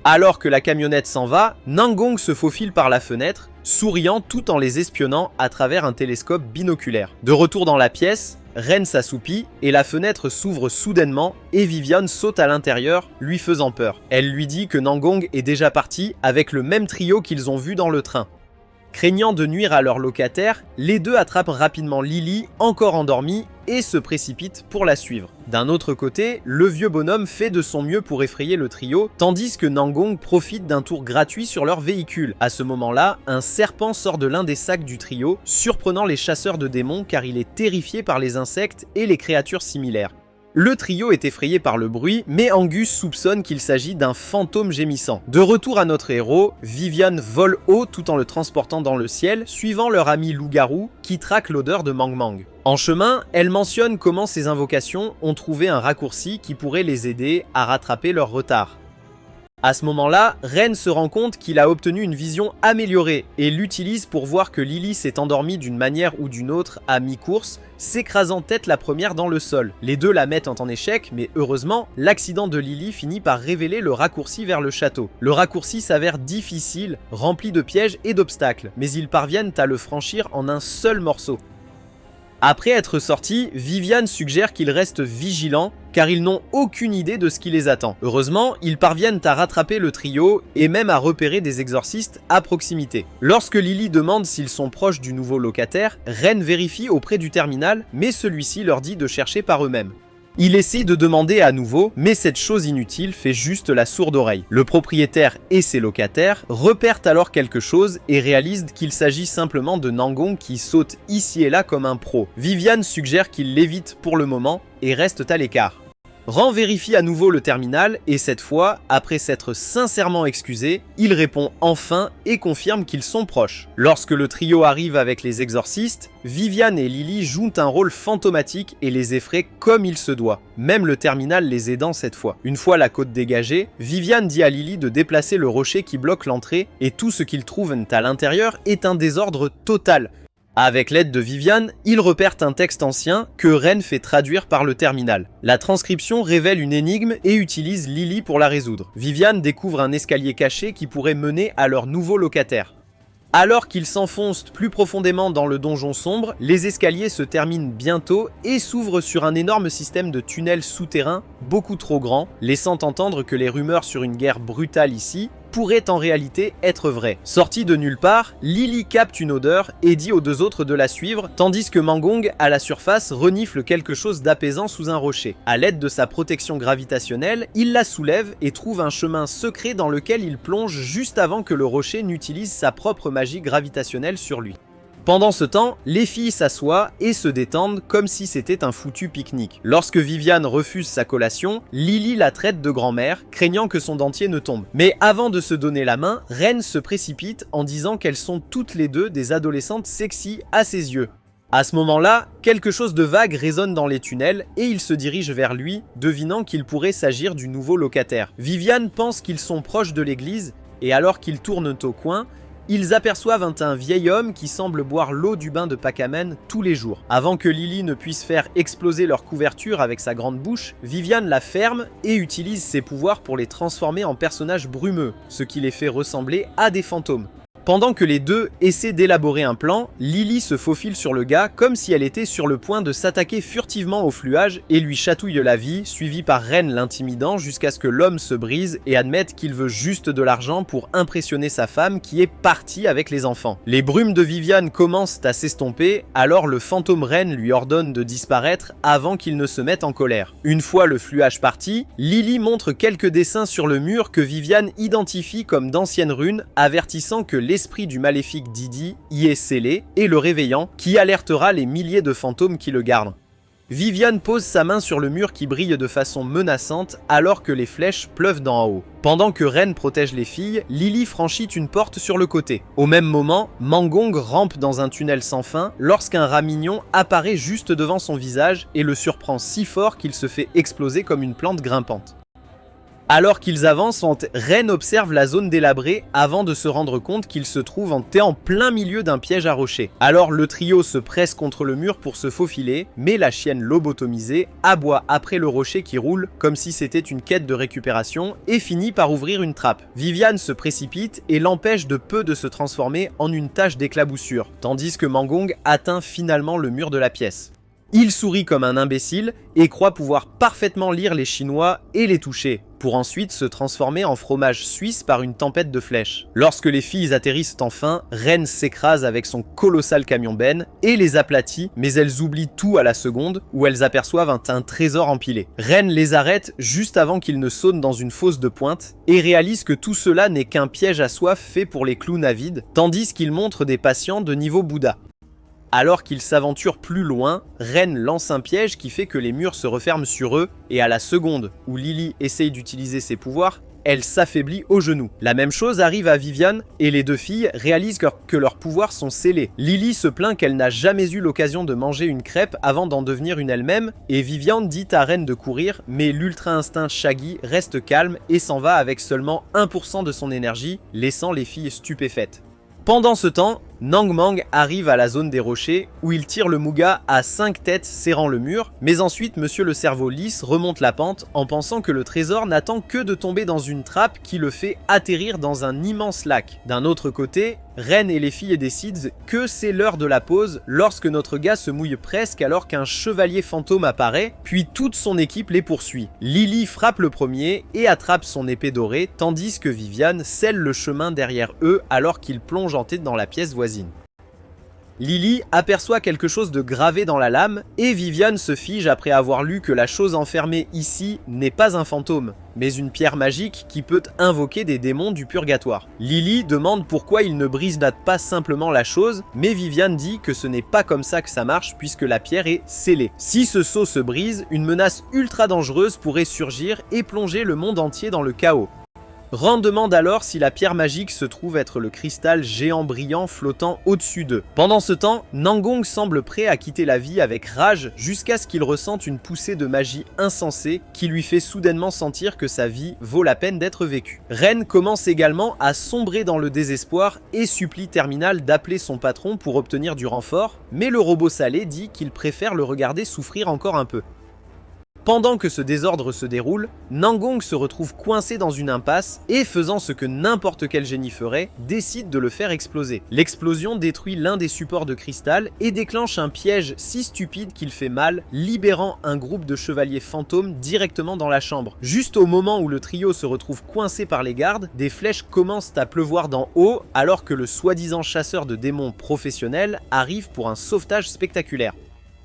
Alors que la camionnette s'en va, Nangong se faufile par la fenêtre, souriant tout en les espionnant à travers un télescope binoculaire. De retour dans la pièce, Ren s'assoupit et la fenêtre s'ouvre soudainement et Vivian saute à l'intérieur, lui faisant peur. Elle lui dit que Nangong est déjà parti avec le même trio qu'ils ont vu dans le train. Craignant de nuire à leur locataire, les deux attrapent rapidement Lily, encore endormie, et se précipitent pour la suivre. D'un autre côté, le vieux bonhomme fait de son mieux pour effrayer le trio, tandis que Nangong profite d'un tour gratuit sur leur véhicule. À ce moment-là, un serpent sort de l'un des sacs du trio, surprenant les chasseurs de démons car il est terrifié par les insectes et les créatures similaires. Le trio est effrayé par le bruit, mais Angus soupçonne qu'il s'agit d'un fantôme gémissant. De retour à notre héros, Vivian vole haut tout en le transportant dans le ciel, suivant leur ami loup-garou qui traque l'odeur de Mang Mang. En chemin, elle mentionne comment ces invocations ont trouvé un raccourci qui pourrait les aider à rattraper leur retard. À ce moment-là, Ren se rend compte qu'il a obtenu une vision améliorée et l'utilise pour voir que Lily s'est endormie d'une manière ou d'une autre à mi-course, s'écrasant tête la première dans le sol. Les deux la mettent en échec, mais heureusement, l'accident de Lily finit par révéler le raccourci vers le château. Le raccourci s'avère difficile, rempli de pièges et d'obstacles, mais ils parviennent à le franchir en un seul morceau. Après être sortis, Vivian suggère qu'ils restent vigilants car ils n'ont aucune idée de ce qui les attend. Heureusement, ils parviennent à rattraper le trio et même à repérer des exorcistes à proximité. Lorsque Lily demande s'ils sont proches du nouveau locataire, Ren vérifie auprès du terminal, mais celui-ci leur dit de chercher par eux-mêmes. Il essaie de demander à nouveau, mais cette chose inutile fait juste la sourde oreille. Le propriétaire et ses locataires repèrent alors quelque chose et réalisent qu'il s'agit simplement de Nangong qui saute ici et là comme un pro. Vivian suggère qu'il l'évite pour le moment et reste à l'écart. Ren vérifie à nouveau le terminal et cette fois, après s'être sincèrement excusé, il répond enfin et confirme qu'ils sont proches. Lorsque le trio arrive avec les exorcistes, Vivian et Lily jouent un rôle fantomatique et les effraient comme il se doit, même le terminal les aidant cette fois. Une fois la côte dégagée, Vivian dit à Lily de déplacer le rocher qui bloque l'entrée et tout ce qu'ils trouvent à l'intérieur est un désordre total. Avec l'aide de Vivian, ils repèrent un texte ancien que Ren fait traduire par le terminal. La transcription révèle une énigme et utilise Lily pour la résoudre. Vivian découvre un escalier caché qui pourrait mener à leur nouveau locataire. Alors qu'ils s'enfoncent plus profondément dans le donjon sombre, les escaliers se terminent bientôt et s'ouvrent sur un énorme système de tunnels souterrains beaucoup trop grand, laissant entendre que les rumeurs sur une guerre brutale ici pourraient en réalité être vraies. Sortie de nulle part, Lily capte une odeur et dit aux deux autres de la suivre, tandis que Nangong, à la surface, renifle quelque chose d'apaisant sous un rocher. À l'aide de sa protection gravitationnelle, il la soulève et trouve un chemin secret dans lequel il plonge juste avant que le rocher n'utilise sa propre magie gravitationnelle sur lui. Pendant ce temps, les filles s'assoient et se détendent comme si c'était un foutu pique-nique. Lorsque Vivian refuse sa collation, Lily la traite de grand-mère, craignant que son dentier ne tombe. Mais avant de se donner la main, Ren se précipite en disant qu'elles sont toutes les deux des adolescentes sexy à ses yeux. À ce moment-là, quelque chose de vague résonne dans les tunnels et il se dirige vers lui, devinant qu'il pourrait s'agir du nouveau locataire. Vivian pense qu'ils sont proches de l'église et alors qu'ils tournent au coin, ils aperçoivent un vieil homme qui semble boire l'eau du bain de Packamen tous les jours. Avant que Lily ne puisse faire exploser leur couverture avec sa grande bouche, Vivian la ferme et utilise ses pouvoirs pour les transformer en personnages brumeux, ce qui les fait ressembler à des fantômes. Pendant que les deux essaient d'élaborer un plan, Lily se faufile sur le gars comme si elle était sur le point de s'attaquer furtivement au fluage et lui chatouille la vie, suivi par Ren l'intimidant jusqu'à ce que l'homme se brise et admette qu'il veut juste de l'argent pour impressionner sa femme qui est partie avec les enfants. Les brumes de Vivian commencent à s'estomper, alors le fantôme Ren lui ordonne de disparaître avant qu'il ne se mette en colère. Une fois le fluage parti, Lily montre quelques dessins sur le mur que Vivian identifie comme d'anciennes runes, avertissant que l'esprit du maléfique Didi y est scellé et le réveillant, qui alertera les milliers de fantômes qui le gardent. Vivian pose sa main sur le mur qui brille de façon menaçante alors que les flèches pleuvent d'en haut. Pendant que Ren protège les filles, Lily franchit une porte sur le côté. Au même moment, Nangong rampe dans un tunnel sans fin lorsqu'un rat mignon apparaît juste devant son visage et le surprend si fort qu'il se fait exploser comme une plante grimpante. Alors qu'ils avancent, Ren observe la zone délabrée avant de se rendre compte qu'il se trouve en plein milieu d'un piège à rocher. Alors le trio se presse contre le mur pour se faufiler, mais la chienne lobotomisée aboie après le rocher qui roule comme si c'était une quête de récupération et finit par ouvrir une trappe. Vivian se précipite et l'empêche de peu de se transformer en une tache d'éclaboussure, tandis que Nangong atteint finalement le mur de la pièce. Il sourit comme un imbécile et croit pouvoir parfaitement lire les Chinois et les toucher, pour ensuite se transformer en fromage suisse par une tempête de flèches. Lorsque les filles atterrissent enfin, Ren s'écrase avec son colossal camion-benne et les aplatit, mais elles oublient tout à la seconde où elles aperçoivent un trésor empilé. Ren les arrête juste avant qu'ils ne sautent dans une fosse de pointe et réalise que tout cela n'est qu'un piège à soif fait pour les clowns avides, tandis qu'ils montrent des patients de niveau Bouddha. Alors qu'ils s'aventurent plus loin, Ren lance un piège qui fait que les murs se referment sur eux et à la seconde où Lily essaye d'utiliser ses pouvoirs, elle s'affaiblit au genou. La même chose arrive à Vivian et les deux filles réalisent que leurs pouvoirs sont scellés. Lily se plaint qu'elle n'a jamais eu l'occasion de manger une crêpe avant d'en devenir une elle-même et Vivian dit à Ren de courir, mais l'ultra instinct Shaggy reste calme et s'en va avec seulement 1% de son énergie, laissant les filles stupéfaites. Pendant ce temps, Nang Mang arrive à la zone des rochers où il tire le Muga à 5 têtes serrant le mur, mais ensuite Monsieur le cerveau lisse remonte la pente en pensant que le trésor n'attend que de tomber dans une trappe qui le fait atterrir dans un immense lac. D'un autre côté, Ren et les filles décident que c'est l'heure de la pause lorsque notre gars se mouille presque alors qu'un chevalier fantôme apparaît, puis toute son équipe les poursuit. Lily frappe le premier et attrape son épée dorée, tandis que Vivian scelle le chemin derrière eux alors qu'ils plongent en tête dans la pièce voisine. Lily aperçoit quelque chose de gravé dans la lame et Vivian se fige après avoir lu que la chose enfermée ici n'est pas un fantôme, mais une pierre magique qui peut invoquer des démons du purgatoire. Lily demande pourquoi il ne brise pas simplement la chose, mais Vivian dit que ce n'est pas comme ça que ça marche puisque la pierre est scellée. Si ce sceau se brise, une menace ultra dangereuse pourrait surgir et plonger le monde entier dans le chaos. Ren demande alors si la pierre magique se trouve être le cristal géant brillant flottant au-dessus d'eux. Pendant ce temps, Nangong semble prêt à quitter la vie avec rage jusqu'à ce qu'il ressente une poussée de magie insensée qui lui fait soudainement sentir que sa vie vaut la peine d'être vécue. Ren commence également à sombrer dans le désespoir et supplie Terminal d'appeler son patron pour obtenir du renfort, mais le robot salé dit qu'il préfère le regarder souffrir encore un peu. Pendant que ce désordre se déroule, Nangong se retrouve coincé dans une impasse et faisant ce que n'importe quel génie ferait, décide de le faire exploser. L'explosion détruit l'un des supports de cristal et déclenche un piège si stupide qu'il fait mal, libérant un groupe de chevaliers fantômes directement dans la chambre. Juste au moment où le trio se retrouve coincé par les gardes, des flèches commencent à pleuvoir d'en haut alors que le soi-disant chasseur de démons professionnel arrive pour un sauvetage spectaculaire.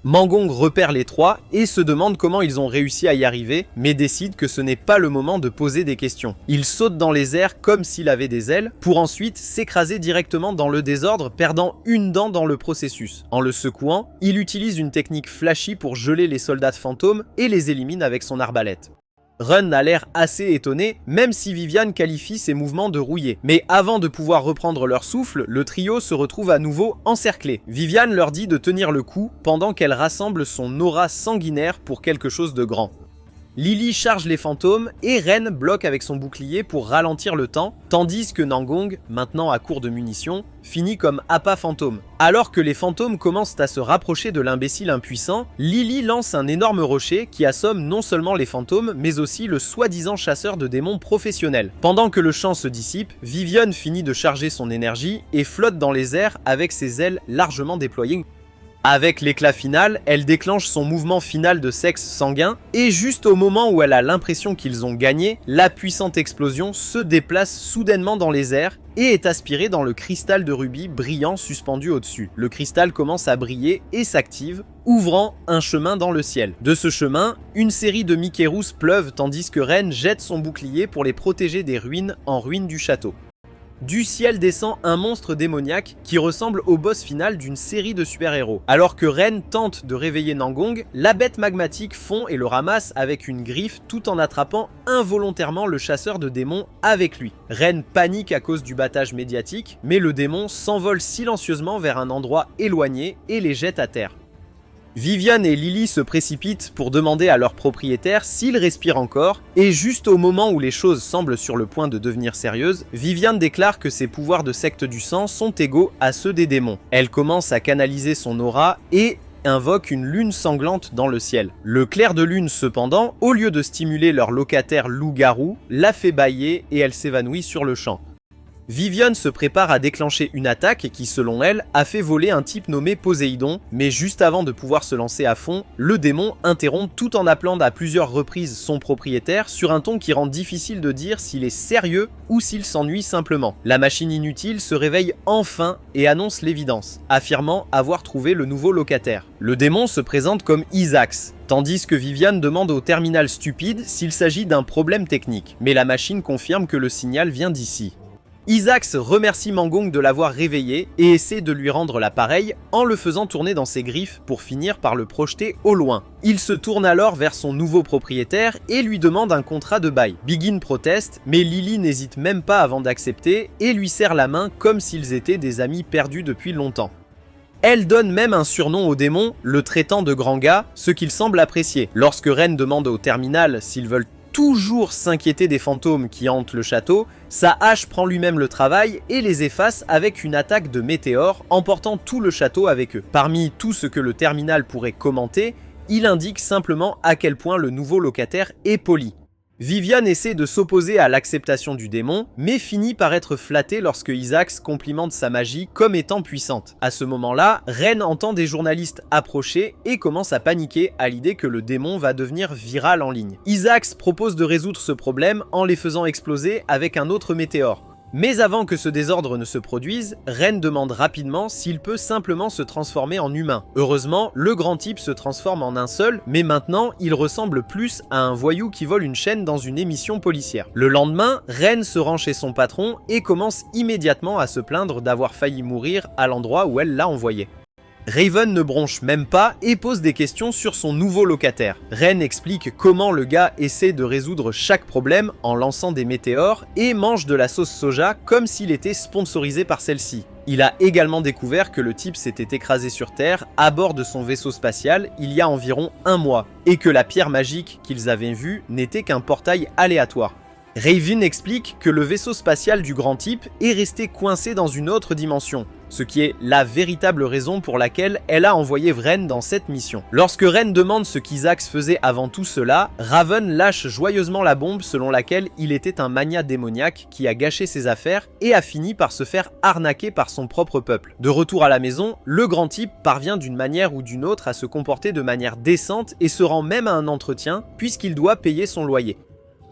Nangong repère les trois et se demande comment ils ont réussi à y arriver, mais décide que ce n'est pas le moment de poser des questions. Il saute dans les airs comme s'il avait des ailes, pour ensuite s'écraser directement dans le désordre, perdant une dent dans le processus. En le secouant, il utilise une technique flashy pour geler les soldats fantômes et les élimine avec son arbalète. Ren a l'air assez étonné, même si Vivian qualifie ses mouvements de rouillés. Mais avant de pouvoir reprendre leur souffle, le trio se retrouve à nouveau encerclé. Vivian leur dit de tenir le coup pendant qu'elle rassemble son aura sanguinaire pour quelque chose de grand. Lily charge les fantômes et Ren bloque avec son bouclier pour ralentir le temps, tandis que Nangong, maintenant à court de munitions, finit comme appât fantôme. Alors que les fantômes commencent à se rapprocher de l'imbécile impuissant, Lily lance un énorme rocher qui assomme non seulement les fantômes, mais aussi le soi-disant chasseur de démons professionnel. Pendant que le champ se dissipe, Vivian finit de charger son énergie et flotte dans les airs avec ses ailes largement déployées. Avec l'éclat final, elle déclenche son mouvement final de sexe sanguin et juste au moment où elle a l'impression qu'ils ont gagné, la puissante explosion se déplace soudainement dans les airs et est aspirée dans le cristal de rubis brillant suspendu au-dessus. Le cristal commence à briller et s'active, ouvrant un chemin dans le ciel. De ce chemin, une série de Mickey rousses pleuvent tandis que Ren jette son bouclier pour les protéger des ruines en ruine du château. Du ciel descend un monstre démoniaque qui ressemble au boss final d'une série de super-héros. Alors que Ren tente de réveiller Nangong, la bête magmatique fond et le ramasse avec une griffe tout en attrapant involontairement le chasseur de démons avec lui. Ren panique à cause du battage médiatique, mais le démon s'envole silencieusement vers un endroit éloigné et les jette à terre. Vivian et Lily se précipitent pour demander à leur propriétaire s'il respire encore, et juste au moment où les choses semblent sur le point de devenir sérieuses, Vivian déclare que ses pouvoirs de secte du sang sont égaux à ceux des démons. Elle commence à canaliser son aura et invoque une lune sanglante dans le ciel. Le clair de lune cependant, au lieu de stimuler leur locataire loup-garou, la fait bâiller et elle s'évanouit sur le champ. Vivian se prépare à déclencher une attaque qui, selon elle, a fait voler un type nommé Poséidon, mais juste avant de pouvoir se lancer à fond, le démon interrompt tout en appelant à plusieurs reprises son propriétaire sur un ton qui rend difficile de dire s'il est sérieux ou s'il s'ennuie simplement. La machine inutile se réveille enfin et annonce l'évidence, affirmant avoir trouvé le nouveau locataire. Le démon se présente comme Isaacs, tandis que Vivian demande au terminal stupide s'il s'agit d'un problème technique, mais la machine confirme que le signal vient d'ici. Isaacs remercie Mangong de l'avoir réveillé et essaie de lui rendre l'appareil en le faisant tourner dans ses griffes pour finir par le projeter au loin. Il se tourne alors vers son nouveau propriétaire et lui demande un contrat de bail. Begin proteste, mais Lily n'hésite même pas avant d'accepter et lui serre la main comme s'ils étaient des amis perdus depuis longtemps. Elle donne même un surnom au démon, le traitant de grand gars, ce qu'il semble apprécier. Lorsque Ren demande au terminal s'ils veulent toujours s'inquiéter des fantômes qui hantent le château, sa hache prend lui-même le travail et les efface avec une attaque de météores, emportant tout le château avec eux. Parmi tout ce que le terminal pourrait commenter, il indique simplement à quel point le nouveau locataire est poli. Vivian essaie de s'opposer à l'acceptation du démon, mais finit par être flatté lorsque Isaacs complimente sa magie comme étant puissante. À ce moment-là, Ren entend des journalistes approcher et commence à paniquer à l'idée que le démon va devenir viral en ligne. Isaacs propose de résoudre ce problème en les faisant exploser avec un autre météore. Mais avant que ce désordre ne se produise, Ren demande rapidement s'il peut simplement se transformer en humain. Heureusement, le grand type se transforme en un seul, mais maintenant, il ressemble plus à un voyou qui vole une chaîne dans une émission policière. Le lendemain, Ren se rend chez son patron et commence immédiatement à se plaindre d'avoir failli mourir à l'endroit où elle l'a envoyé. Raven ne bronche même pas et pose des questions sur son nouveau locataire. Ren explique comment le gars essaie de résoudre chaque problème en lançant des météores et mange de la sauce soja comme s'il était sponsorisé par celle-ci. Il a également découvert que le type s'était écrasé sur Terre à bord de son vaisseau spatial il y a environ 1 mois et que la pierre magique qu'ils avaient vue n'était qu'un portail aléatoire. Raven explique que le vaisseau spatial du grand type est resté coincé dans une autre dimension, ce qui est la véritable raison pour laquelle elle a envoyé Ren dans cette mission. Lorsque Ren demande ce qu'Isaacs faisait avant tout cela, Raven lâche joyeusement la bombe selon laquelle il était un mania démoniaque qui a gâché ses affaires et a fini par se faire arnaquer par son propre peuple. De retour à la maison, le grand type parvient d'une manière ou d'une autre à se comporter de manière décente et se rend même à un entretien puisqu'il doit payer son loyer.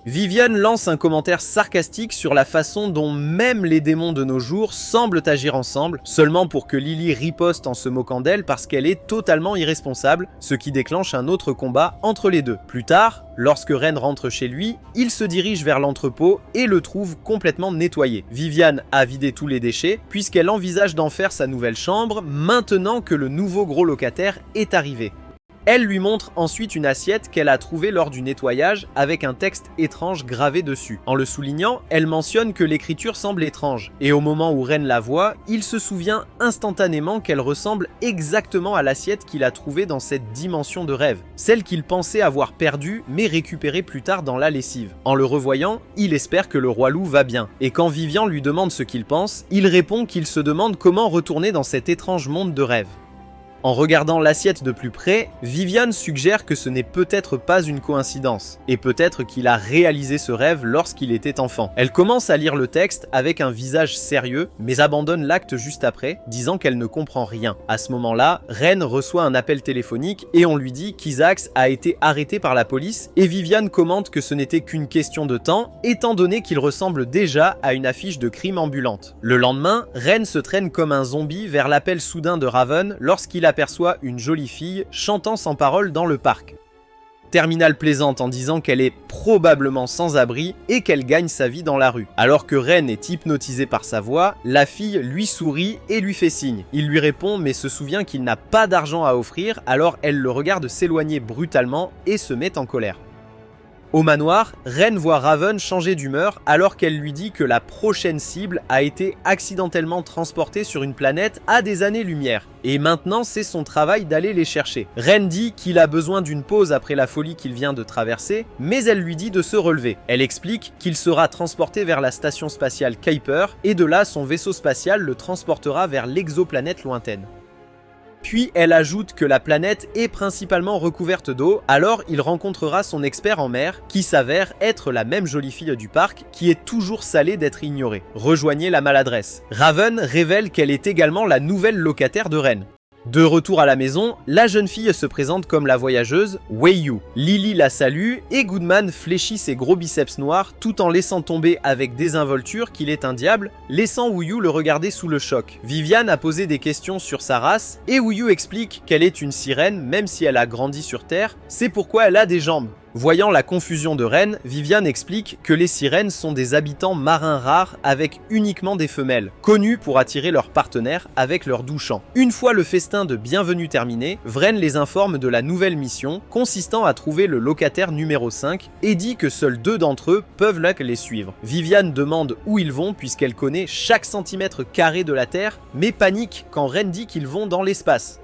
Vivian lance un commentaire sarcastique sur la façon dont même les démons de nos jours semblent agir ensemble, seulement pour que Lily riposte en se moquant d'elle parce qu'elle est totalement irresponsable, ce qui déclenche un autre combat entre les deux. Plus tard, lorsque Ren rentre chez lui, il se dirige vers l'entrepôt et le trouve complètement nettoyé. Vivian a vidé tous les déchets puisqu'elle envisage d'en faire sa nouvelle chambre maintenant que le nouveau gros locataire est arrivé. Elle lui montre ensuite une assiette qu'elle a trouvée lors du nettoyage avec un texte étrange gravé dessus. En le soulignant, elle mentionne que l'écriture semble étrange, et au moment où Ren la voit, il se souvient instantanément qu'elle ressemble exactement à l'assiette qu'il a trouvée dans cette dimension de rêve, celle qu'il pensait avoir perdue mais récupérée plus tard dans la lessive. En le revoyant, il espère que le roi loup va bien, et quand Vivian lui demande ce qu'il pense, il répond qu'il se demande comment retourner dans cet étrange monde de rêve. En regardant l'assiette de plus près, Vivian suggère que ce n'est peut-être pas une coïncidence, et peut-être qu'il a réalisé ce rêve lorsqu'il était enfant. Elle commence à lire le texte avec un visage sérieux, mais abandonne l'acte juste après, disant qu'elle ne comprend rien. À ce moment-là, Ren reçoit un appel téléphonique et on lui dit qu'Isaacs a été arrêté par la police, et Vivian commente que ce n'était qu'une question de temps, étant donné qu'il ressemble déjà à une affiche de crime ambulante. Le lendemain, Ren se traîne comme un zombie vers l'appel soudain de Raven lorsqu'il aperçoit une jolie fille chantant sans parole dans le parc. Terminal plaisante en disant qu'elle est probablement sans abri et qu'elle gagne sa vie dans la rue. Alors que Ren est hypnotisé par sa voix, la fille lui sourit et lui fait signe. Il lui répond mais se souvient qu'il n'a pas d'argent à offrir, alors elle le regarde s'éloigner brutalement et se met en colère. Au manoir, Ren voit Raven changer d'humeur alors qu'elle lui dit que la prochaine cible a été accidentellement transportée sur une planète à des années-lumière. Et maintenant, c'est son travail d'aller les chercher. Ren dit qu'il a besoin d'une pause après la folie qu'il vient de traverser, mais elle lui dit de se relever. Elle explique qu'il sera transporté vers la station spatiale Kuiper, et de là, son vaisseau spatial le transportera vers l'exoplanète lointaine. Puis elle ajoute que la planète est principalement recouverte d'eau, alors il rencontrera son expert en mer, qui s'avère être la même jolie fille du parc, qui est toujours salée d'être ignorée. Rejoignez la maladresse. Raven révèle qu'elle est également la nouvelle locataire de Ren. De retour à la maison, la jeune fille se présente comme la voyageuse Weiyu. Lily la salue et Goodman fléchit ses gros biceps noirs tout en laissant tomber avec désinvolture qu'il est un diable, laissant Weiyu le regarder sous le choc. Vivian a posé des questions sur sa race et Weiyu explique qu'elle est une sirène même si elle a grandi sur Terre, c'est pourquoi elle a des jambes. Voyant la confusion de Ren, Viviane explique que les sirènes sont des habitants marins rares avec uniquement des femelles, connus pour attirer leurs partenaires avec leur doux chant. Une fois le festin de bienvenue terminé, Vren les informe de la nouvelle mission consistant à trouver le locataire numéro 5 et dit que seuls 2 d'entre eux peuvent les suivre. Viviane demande où ils vont puisqu'elle connaît chaque centimètre carré de la Terre, mais panique quand Ren dit qu'ils vont dans l'espace.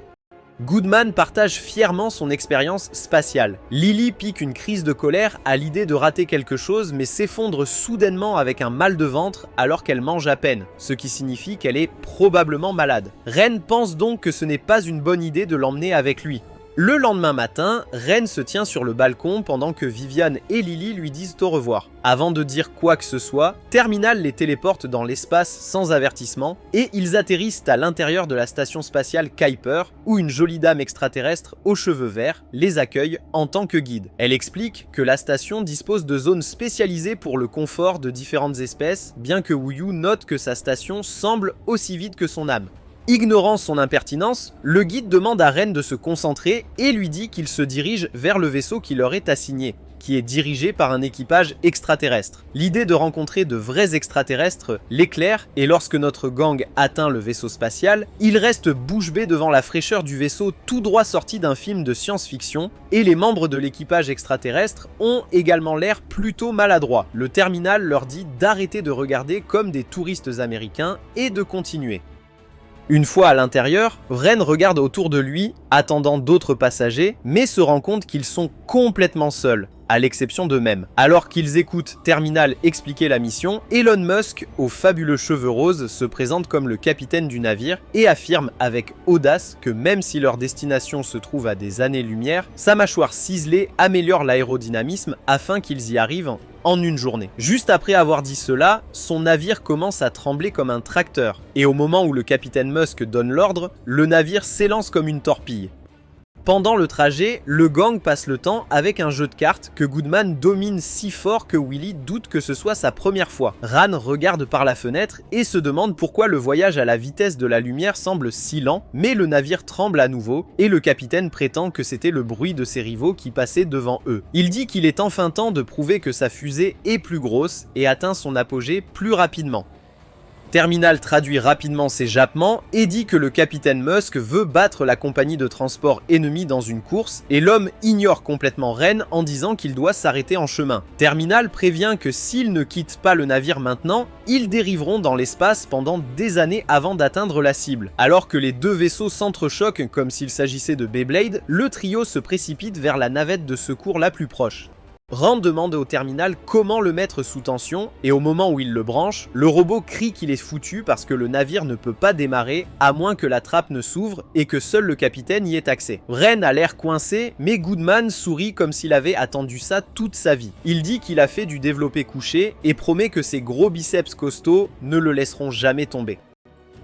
Goodman partage fièrement son expérience spatiale. Lily pique une crise de colère à l'idée de rater quelque chose mais s'effondre soudainement avec un mal de ventre alors qu'elle mange à peine, ce qui signifie qu'elle est probablement malade. Ren pense donc que ce n'est pas une bonne idée de l'emmener avec lui. Le lendemain matin, Ren se tient sur le balcon pendant que Viviane et Lily lui disent au revoir. Avant de dire quoi que ce soit, Terminal les téléporte dans l'espace sans avertissement et ils atterrissent à l'intérieur de la station spatiale Kuiper où une jolie dame extraterrestre aux cheveux verts les accueille en tant que guide. Elle explique que la station dispose de zones spécialisées pour le confort de différentes espèces, bien que Wuyu note que sa station semble aussi vide que son âme. Ignorant son impertinence, le guide demande à Ren de se concentrer et lui dit qu'il se dirige vers le vaisseau qui leur est assigné, qui est dirigé par un équipage extraterrestre. L'idée de rencontrer de vrais extraterrestres l'éclaire et lorsque notre gang atteint le vaisseau spatial, il reste bouche bée devant la fraîcheur du vaisseau tout droit sorti d'un film de science-fiction et les membres de l'équipage extraterrestre ont également l'air plutôt maladroits. Le terminal leur dit d'arrêter de regarder comme des touristes américains et de continuer. Une fois à l'intérieur, Vren regarde autour de lui, attendant d'autres passagers, mais se rend compte qu'ils sont complètement seuls, à l'exception d'eux-mêmes. Alors qu'ils écoutent Terminal expliquer la mission, Elon Musk, aux fabuleux cheveux roses, se présente comme le capitaine du navire et affirme avec audace que même si leur destination se trouve à des années-lumière, sa mâchoire ciselée améliore l'aérodynamisme afin qu'ils y arrivent en une journée. Juste après avoir dit cela, son navire commence à trembler comme un tracteur, et au moment où le capitaine Musk donne l'ordre, le navire s'élance comme une torpille. Pendant le trajet, le gang passe le temps avec un jeu de cartes que Goodman domine si fort que Willy doute que ce soit sa première fois. Ran regarde par la fenêtre et se demande pourquoi le voyage à la vitesse de la lumière semble si lent, mais le navire tremble à nouveau et le capitaine prétend que c'était le bruit de ses rivaux qui passaient devant eux. Il dit qu'il est enfin temps de prouver que sa fusée est plus grosse et atteint son apogée plus rapidement. Terminal traduit rapidement ses jappements et dit que le capitaine Musk veut battre la compagnie de transport ennemie dans une course et l'homme ignore complètement Ren en disant qu'il doit s'arrêter en chemin. Terminal prévient que s'ils ne quittent pas le navire maintenant, ils dériveront dans l'espace pendant des années avant d'atteindre la cible. Alors que les deux vaisseaux s'entrechoquent comme s'il s'agissait de Beyblade, le trio se précipite vers la navette de secours la plus proche. Rand demande au terminal comment le mettre sous tension et au moment où il le branche, le robot crie qu'il est foutu parce que le navire ne peut pas démarrer à moins que la trappe ne s'ouvre et que seul le capitaine y ait accès. Vren a l'air coincé mais Goodman sourit comme s'il avait attendu ça toute sa vie. Il dit qu'il a fait du développé couché et promet que ses gros biceps costauds ne le laisseront jamais tomber.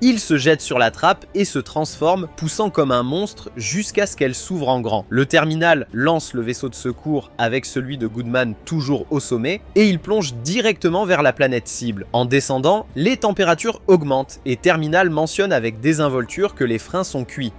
Il se jette sur la trappe et se transforme, poussant comme un monstre jusqu'à ce qu'elle s'ouvre en grand. Le terminal lance le vaisseau de secours avec celui de Goodman toujours au sommet et il plonge directement vers la planète cible. En descendant, les températures augmentent et Terminal mentionne avec désinvolture que les freins sont cuits.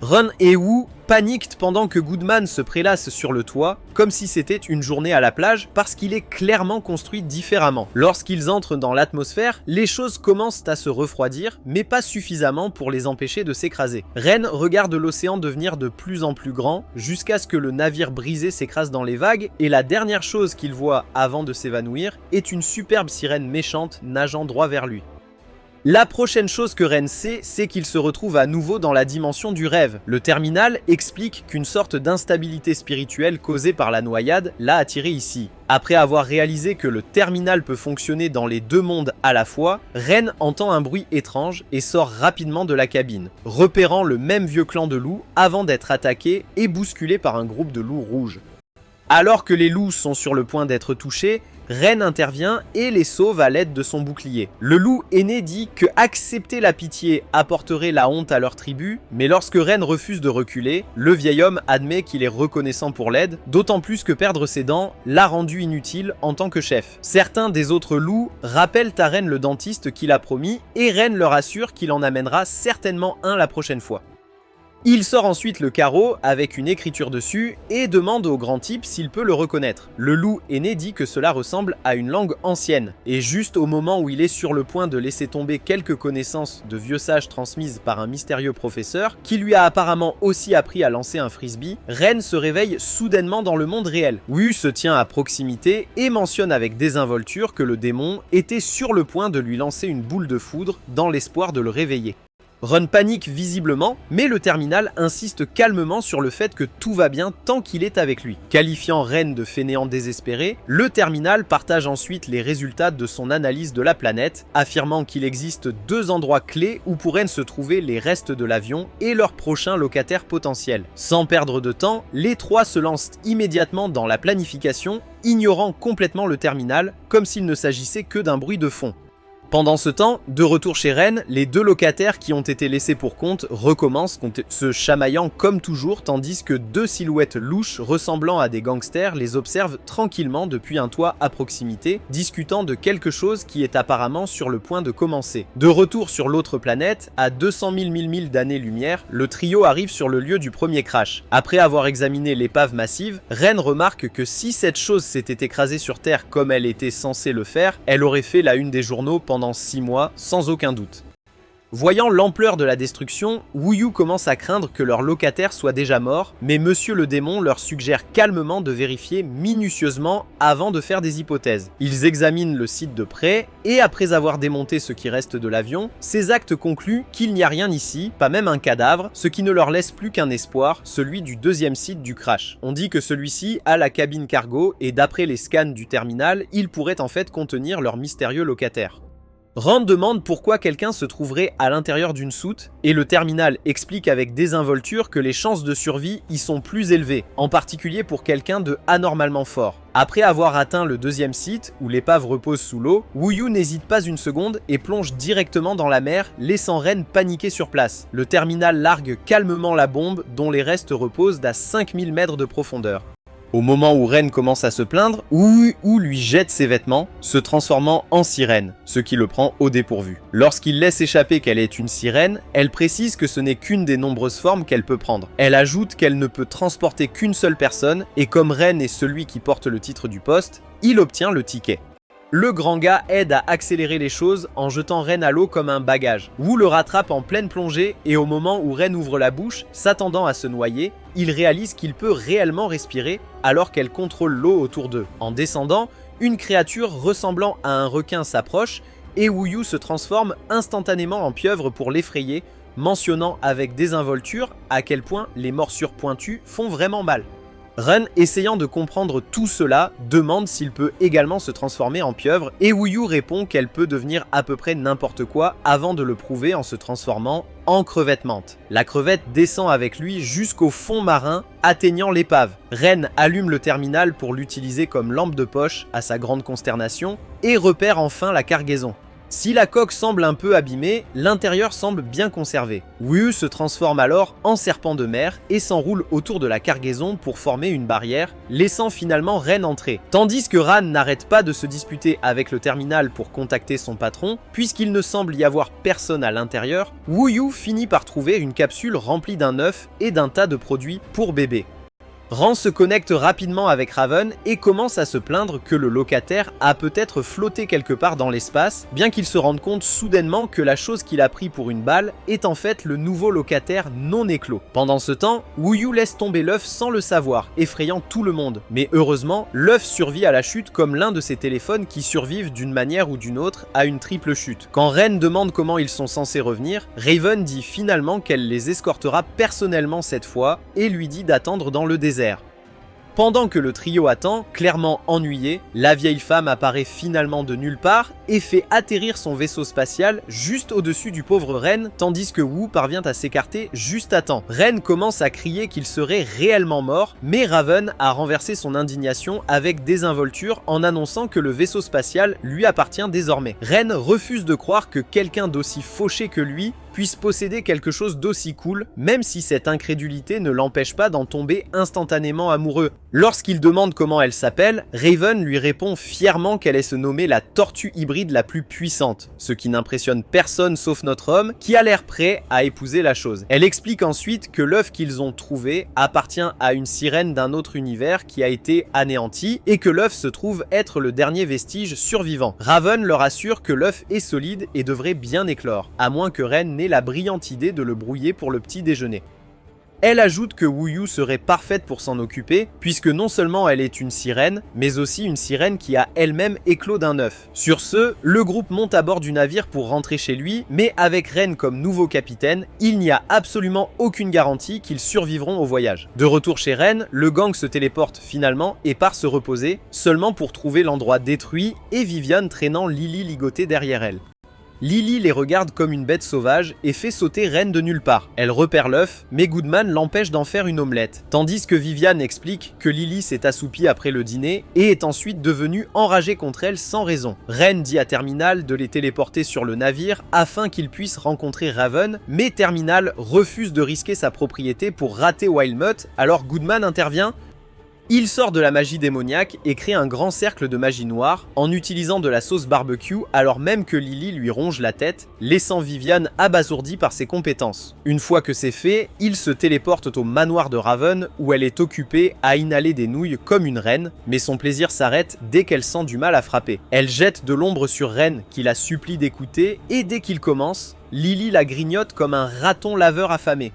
Run et Wu paniquent pendant que Goodman se prélasse sur le toit, comme si c'était une journée à la plage, parce qu'il est clairement construit différemment. Lorsqu'ils entrent dans l'atmosphère, les choses commencent à se refroidir, mais pas suffisamment pour les empêcher de s'écraser. Ren regarde l'océan devenir de plus en plus grand, jusqu'à ce que le navire brisé s'écrase dans les vagues, et la dernière chose qu'il voit avant de s'évanouir est une superbe sirène méchante nageant droit vers lui. La prochaine chose que Ren sait, c'est qu'il se retrouve à nouveau dans la dimension du rêve. Le terminal explique qu'une sorte d'instabilité spirituelle causée par la noyade l'a attiré ici. Après avoir réalisé que le terminal peut fonctionner dans les deux mondes à la fois, Ren entend un bruit étrange et sort rapidement de la cabine, repérant le même vieux clan de loups avant d'être attaqué et bousculé par un groupe de loups rouges. Alors que les loups sont sur le point d'être touchés, Ren intervient et les sauve à l'aide de son bouclier. Le loup aîné dit que accepter la pitié apporterait la honte à leur tribu, mais lorsque Ren refuse de reculer, le vieil homme admet qu'il est reconnaissant pour l'aide, d'autant plus que perdre ses dents l'a rendu inutile en tant que chef. Certains des autres loups rappellent à Ren le dentiste qu'il a promis et Ren leur assure qu'il en amènera certainement un la prochaine fois. Il sort ensuite le carreau avec une écriture dessus et demande au grand type s'il peut le reconnaître. Le loup aîné dit que cela ressemble à une langue ancienne. Et juste au moment où il est sur le point de laisser tomber quelques connaissances de vieux sages transmises par un mystérieux professeur, qui lui a apparemment aussi appris à lancer un frisbee, Ren se réveille soudainement dans le monde réel. Wu se tient à proximité et mentionne avec désinvolture que le démon était sur le point de lui lancer une boule de foudre dans l'espoir de le réveiller. Ron panique visiblement, mais le terminal insiste calmement sur le fait que tout va bien tant qu'il est avec lui. Qualifiant Ren de fainéant désespéré, le terminal partage ensuite les résultats de son analyse de la planète, affirmant qu'il existe 2 endroits clés où pourraient se trouver les restes de l'avion et leur prochain locataire potentiel. Sans perdre de temps, les 3 se lancent immédiatement dans la planification, ignorant complètement le terminal, comme s'il ne s'agissait que d'un bruit de fond. Pendant ce temps, de retour chez Ren, les 2 locataires qui ont été laissés pour compte recommencent, se chamaillant comme toujours, tandis que 2 silhouettes louches ressemblant à des gangsters les observent tranquillement depuis un toit à proximité, discutant de quelque chose qui est apparemment sur le point de commencer. De retour sur l'autre planète, à 200 000 milles d'années-lumière, le trio arrive sur le lieu du premier crash. Après avoir examiné l'épave massive, Ren remarque que si cette chose s'était écrasée sur Terre comme elle était censée le faire, elle aurait fait la une des journaux pendant 6 mois, sans aucun doute. Voyant l'ampleur de la destruction, Wu commence à craindre que leur locataire soit déjà mort, mais Monsieur le démon leur suggère calmement de vérifier minutieusement avant de faire des hypothèses. Ils examinent le site de près, et après avoir démonté ce qui reste de l'avion, ces actes concluent qu'il n'y a rien ici, pas même un cadavre, ce qui ne leur laisse plus qu'un espoir, celui du 2e site du crash. On dit que celui-ci a la cabine cargo, et d'après les scans du terminal, il pourrait en fait contenir leur mystérieux locataire. Rand demande pourquoi quelqu'un se trouverait à l'intérieur d'une soute, et le terminal explique avec désinvolture que les chances de survie y sont plus élevées, en particulier pour quelqu'un de anormalement fort. Après avoir atteint le 2e site, où l'épave repose sous l'eau, Wu n'hésite pas une seconde et plonge directement dans la mer, laissant Ren paniquer sur place. Le terminal largue calmement la bombe, dont les restes reposent à 5000 mètres de profondeur. Au moment où Ren commence à se plaindre, Wu lui jette ses vêtements, se transformant en sirène, ce qui le prend au dépourvu. Lorsqu'il laisse échapper qu'elle est une sirène, elle précise que ce n'est qu'une des nombreuses formes qu'elle peut prendre. Elle ajoute qu'elle ne peut transporter qu'une seule personne, et comme Ren est celui qui porte le titre du poste, il obtient le ticket. Le grand gars aide à accélérer les choses en jetant Ren à l'eau comme un bagage. Wu le rattrape en pleine plongée et au moment où Ren ouvre la bouche, s'attendant à se noyer, il réalise qu'il peut réellement respirer alors qu'elle contrôle l'eau autour d'eux. En descendant, une créature ressemblant à un requin s'approche et Wu se transforme instantanément en pieuvre pour l'effrayer, mentionnant avec désinvolture à quel point les morsures pointues font vraiment mal. Ren, essayant de comprendre tout cela, demande s'il peut également se transformer en pieuvre et Wu répond qu'elle peut devenir à peu près n'importe quoi avant de le prouver en se transformant en crevette menthe. La crevette descend avec lui jusqu'au fond marin, atteignant l'épave. Ren allume le terminal pour l'utiliser comme lampe de poche à sa grande consternation et repère enfin la cargaison. Si la coque semble un peu abîmée, l'intérieur semble bien conservé. Wu se transforme alors en serpent de mer et s'enroule autour de la cargaison pour former une barrière, laissant finalement Ren entrer. Tandis que Ran n'arrête pas de se disputer avec le terminal pour contacter son patron, puisqu'il ne semble y avoir personne à l'intérieur, Wu finit par trouver une capsule remplie d'un œuf et d'un tas de produits pour bébé. Ran se connecte rapidement avec Raven et commence à se plaindre que le locataire a peut-être flotté quelque part dans l'espace, bien qu'il se rende compte soudainement que la chose qu'il a pris pour une balle est en fait le nouveau locataire non éclos. Pendant ce temps, Wu laisse tomber l'œuf sans le savoir, effrayant tout le monde. Mais heureusement, l'œuf survit à la chute comme l'un de ces téléphones qui survivent d'une manière ou d'une autre à une triple chute. Quand Ren demande comment ils sont censés revenir, Raven dit finalement qu'elle les escortera personnellement cette fois et lui dit d'attendre dans le désert. Pendant que le trio attend, clairement ennuyé, la vieille femme apparaît finalement de nulle part et fait atterrir son vaisseau spatial juste au-dessus du pauvre Ren, tandis que Wu parvient à s'écarter juste à temps. Ren commence à crier qu'il serait réellement mort, mais Raven a renversé son indignation avec désinvolture en annonçant que le vaisseau spatial lui appartient désormais. Ren refuse de croire que quelqu'un d'aussi fauché que lui puisse posséder quelque chose d'aussi cool, même si cette incrédulité ne l'empêche pas d'en tomber instantanément amoureux. Lorsqu'il demande comment elle s'appelle, Raven lui répond fièrement qu'elle est se nommer la tortue hybride la plus puissante, ce qui n'impressionne personne sauf notre homme qui a l'air prêt à épouser la chose. Elle explique ensuite que l'œuf qu'ils ont trouvé appartient à une sirène d'un autre univers qui a été anéanti et que l'œuf se trouve être le dernier vestige survivant. Raven leur assure que l'œuf est solide et devrait bien éclore, à moins que Ren n'ait la brillante idée de le brouiller pour le petit déjeuner. Elle ajoute que Wuyu serait parfaite pour s'en occuper, puisque non seulement elle est une sirène, mais aussi une sirène qui a elle-même éclos d'un œuf. Sur ce, le groupe monte à bord du navire pour rentrer chez lui, mais avec Ren comme nouveau capitaine, il n'y a absolument aucune garantie qu'ils survivront au voyage. De retour chez Ren, le gang se téléporte finalement et part se reposer, seulement pour trouver l'endroit détruit et Vivian traînant Lily ligotée derrière elle. Lily les regarde comme une bête sauvage et fait sauter Ren de nulle part. Elle repère l'œuf, mais Goodman l'empêche d'en faire une omelette. Tandis que Vivian explique que Lily s'est assoupie après le dîner et est ensuite devenue enragée contre elle sans raison. Ren dit à Terminal de les téléporter sur le navire afin qu'ils puissent rencontrer Raven, mais Terminal refuse de risquer sa propriété pour rater Wildmutt, alors Goodman intervient. Il sort de la magie démoniaque et crée un grand cercle de magie noire en utilisant de la sauce barbecue alors même que Lily lui ronge la tête, laissant Vivian abasourdie par ses compétences. Une fois que c'est fait, ils se téléportent au manoir de Raven où elle est occupée à inhaler des nouilles comme une reine, mais son plaisir s'arrête dès qu'elle sent du mal à frapper. Elle jette de l'ombre sur Ren qui la supplie d'écouter et dès qu'il commence, Lily la grignote comme un raton laveur affamé.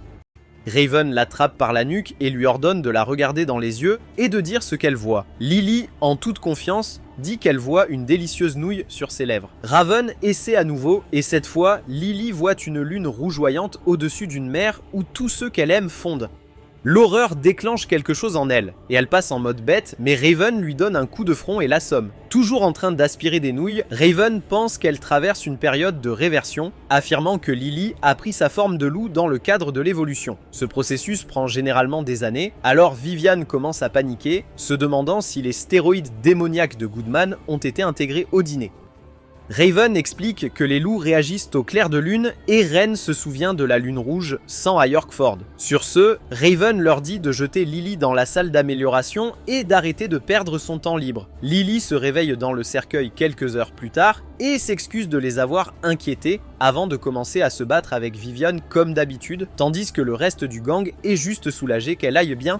Raven l'attrape par la nuque et lui ordonne de la regarder dans les yeux et de dire ce qu'elle voit. Lily, en toute confiance, dit qu'elle voit une délicieuse nouille sur ses lèvres. Raven essaie à nouveau et cette fois, Lily voit une lune rougeoyante au-dessus d'une mer où tous ceux qu'elle aime fondent. L'horreur déclenche quelque chose en elle, et elle passe en mode bête, mais Raven lui donne un coup de front et l'assomme. Toujours en train d'aspirer des nouilles, Raven pense qu'elle traverse une période de réversion, affirmant que Lily a pris sa forme de loup dans le cadre de l'évolution. Ce processus prend généralement des années, alors Vivian commence à paniquer, se demandant si les stéroïdes démoniaques de Goodman ont été intégrés au dîner. Raven explique que les loups réagissent au clair de lune et Ren se souvient de la lune rouge sans à Yorkford. Sur ce, Raven leur dit de jeter Lily dans la salle d'amélioration et d'arrêter de perdre son temps libre. Lily se réveille dans le cercueil quelques heures plus tard et s'excuse de les avoir inquiétés avant de commencer à se battre avec Vivian comme d'habitude, tandis que le reste du gang est juste soulagé qu'elle aille bien.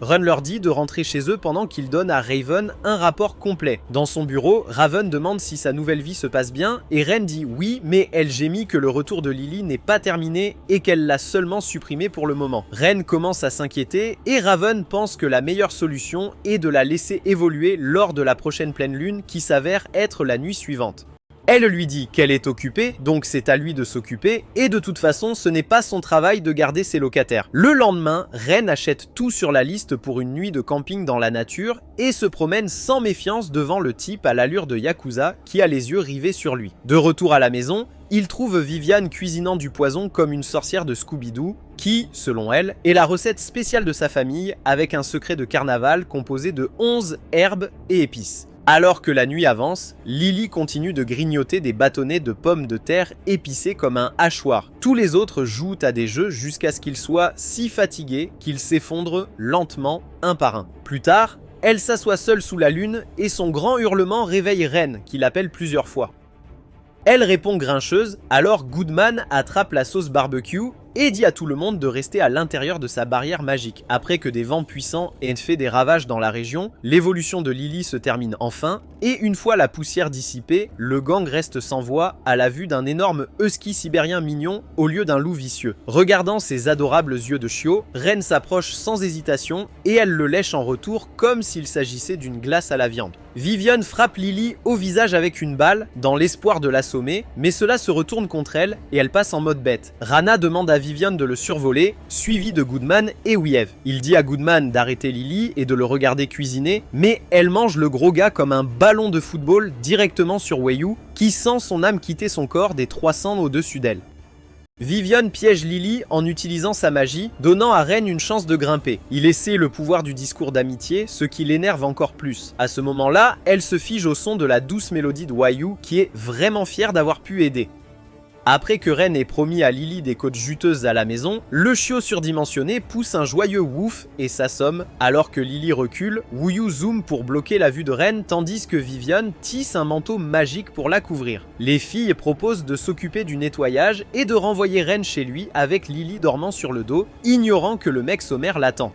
Ren leur dit de rentrer chez eux pendant qu'il donne à Raven un rapport complet. Dans son bureau, Raven demande si sa nouvelle vie se passe bien et Ren dit oui, mais elle gémit que le retour de Lily n'est pas terminé et qu'elle l'a seulement supprimé pour le moment. Ren commence à s'inquiéter et Raven pense que la meilleure solution est de la laisser évoluer lors de la prochaine pleine lune qui s'avère être la nuit suivante. Elle lui dit qu'elle est occupée, donc c'est à lui de s'occuper, et de toute façon, ce n'est pas son travail de garder ses locataires. Le lendemain, Ren achète tout sur la liste pour une nuit de camping dans la nature et se promène sans méfiance devant le type à l'allure de Yakuza qui a les yeux rivés sur lui. De retour à la maison, il trouve Vivian cuisinant du poison comme une sorcière de Scooby-Doo, qui, selon elle, est la recette spéciale de sa famille avec un secret de carnaval composé de 11 herbes et épices. Alors que la nuit avance, Lily continue de grignoter des bâtonnets de pommes de terre épicés comme un hachoir. Tous les autres jouent à des jeux jusqu'à ce qu'ils soient si fatigués qu'ils s'effondrent lentement un par un. Plus tard, elle s'assoit seule sous la lune et son grand hurlement réveille Ren, qui l'appelle plusieurs fois. Elle répond grincheuse, alors Goodman attrape la sauce barbecue et dit à tout le monde de rester à l'intérieur de sa barrière magique. Après que des vents puissants aient fait des ravages dans la région, l'évolution de Lily se termine enfin, et une fois la poussière dissipée, le gang reste sans voix à la vue d'un énorme husky sibérien mignon au lieu d'un loup vicieux. Regardant ses adorables yeux de chiot, Ren s'approche sans hésitation et elle le lèche en retour comme s'il s'agissait d'une glace à la viande. Vivian frappe Lily au visage avec une balle, dans l'espoir de l'assommer, mais cela se retourne contre elle et elle passe en mode bête. Rana demande à Vivian de le survoler, suivi de Goodman et Wiev. Il dit à Goodman d'arrêter Lily et de le regarder cuisiner, mais elle mange le gros gars comme un ballon de football directement sur Weiyu, qui sent son âme quitter son corps des 300 au-dessus d'elle. Vivian piège Lily en utilisant sa magie, donnant à Ren une chance de grimper. Il essaie le pouvoir du discours d'amitié, ce qui l'énerve encore plus. À ce moment-là, elle se fige au son de la douce mélodie de Weiyu, qui est vraiment fière d'avoir pu aider. Après que Ren ait promis à Lily des côtes juteuses à la maison, le chiot surdimensionné pousse un joyeux wouf et s'assomme. Alors que Lily recule, Wuyu zoome pour bloquer la vue de Ren tandis que Vivian tisse un manteau magique pour la couvrir. Les filles proposent de s'occuper du nettoyage et de renvoyer Ren chez lui avec Lily dormant sur le dos, ignorant que le mec sommaire l'attend.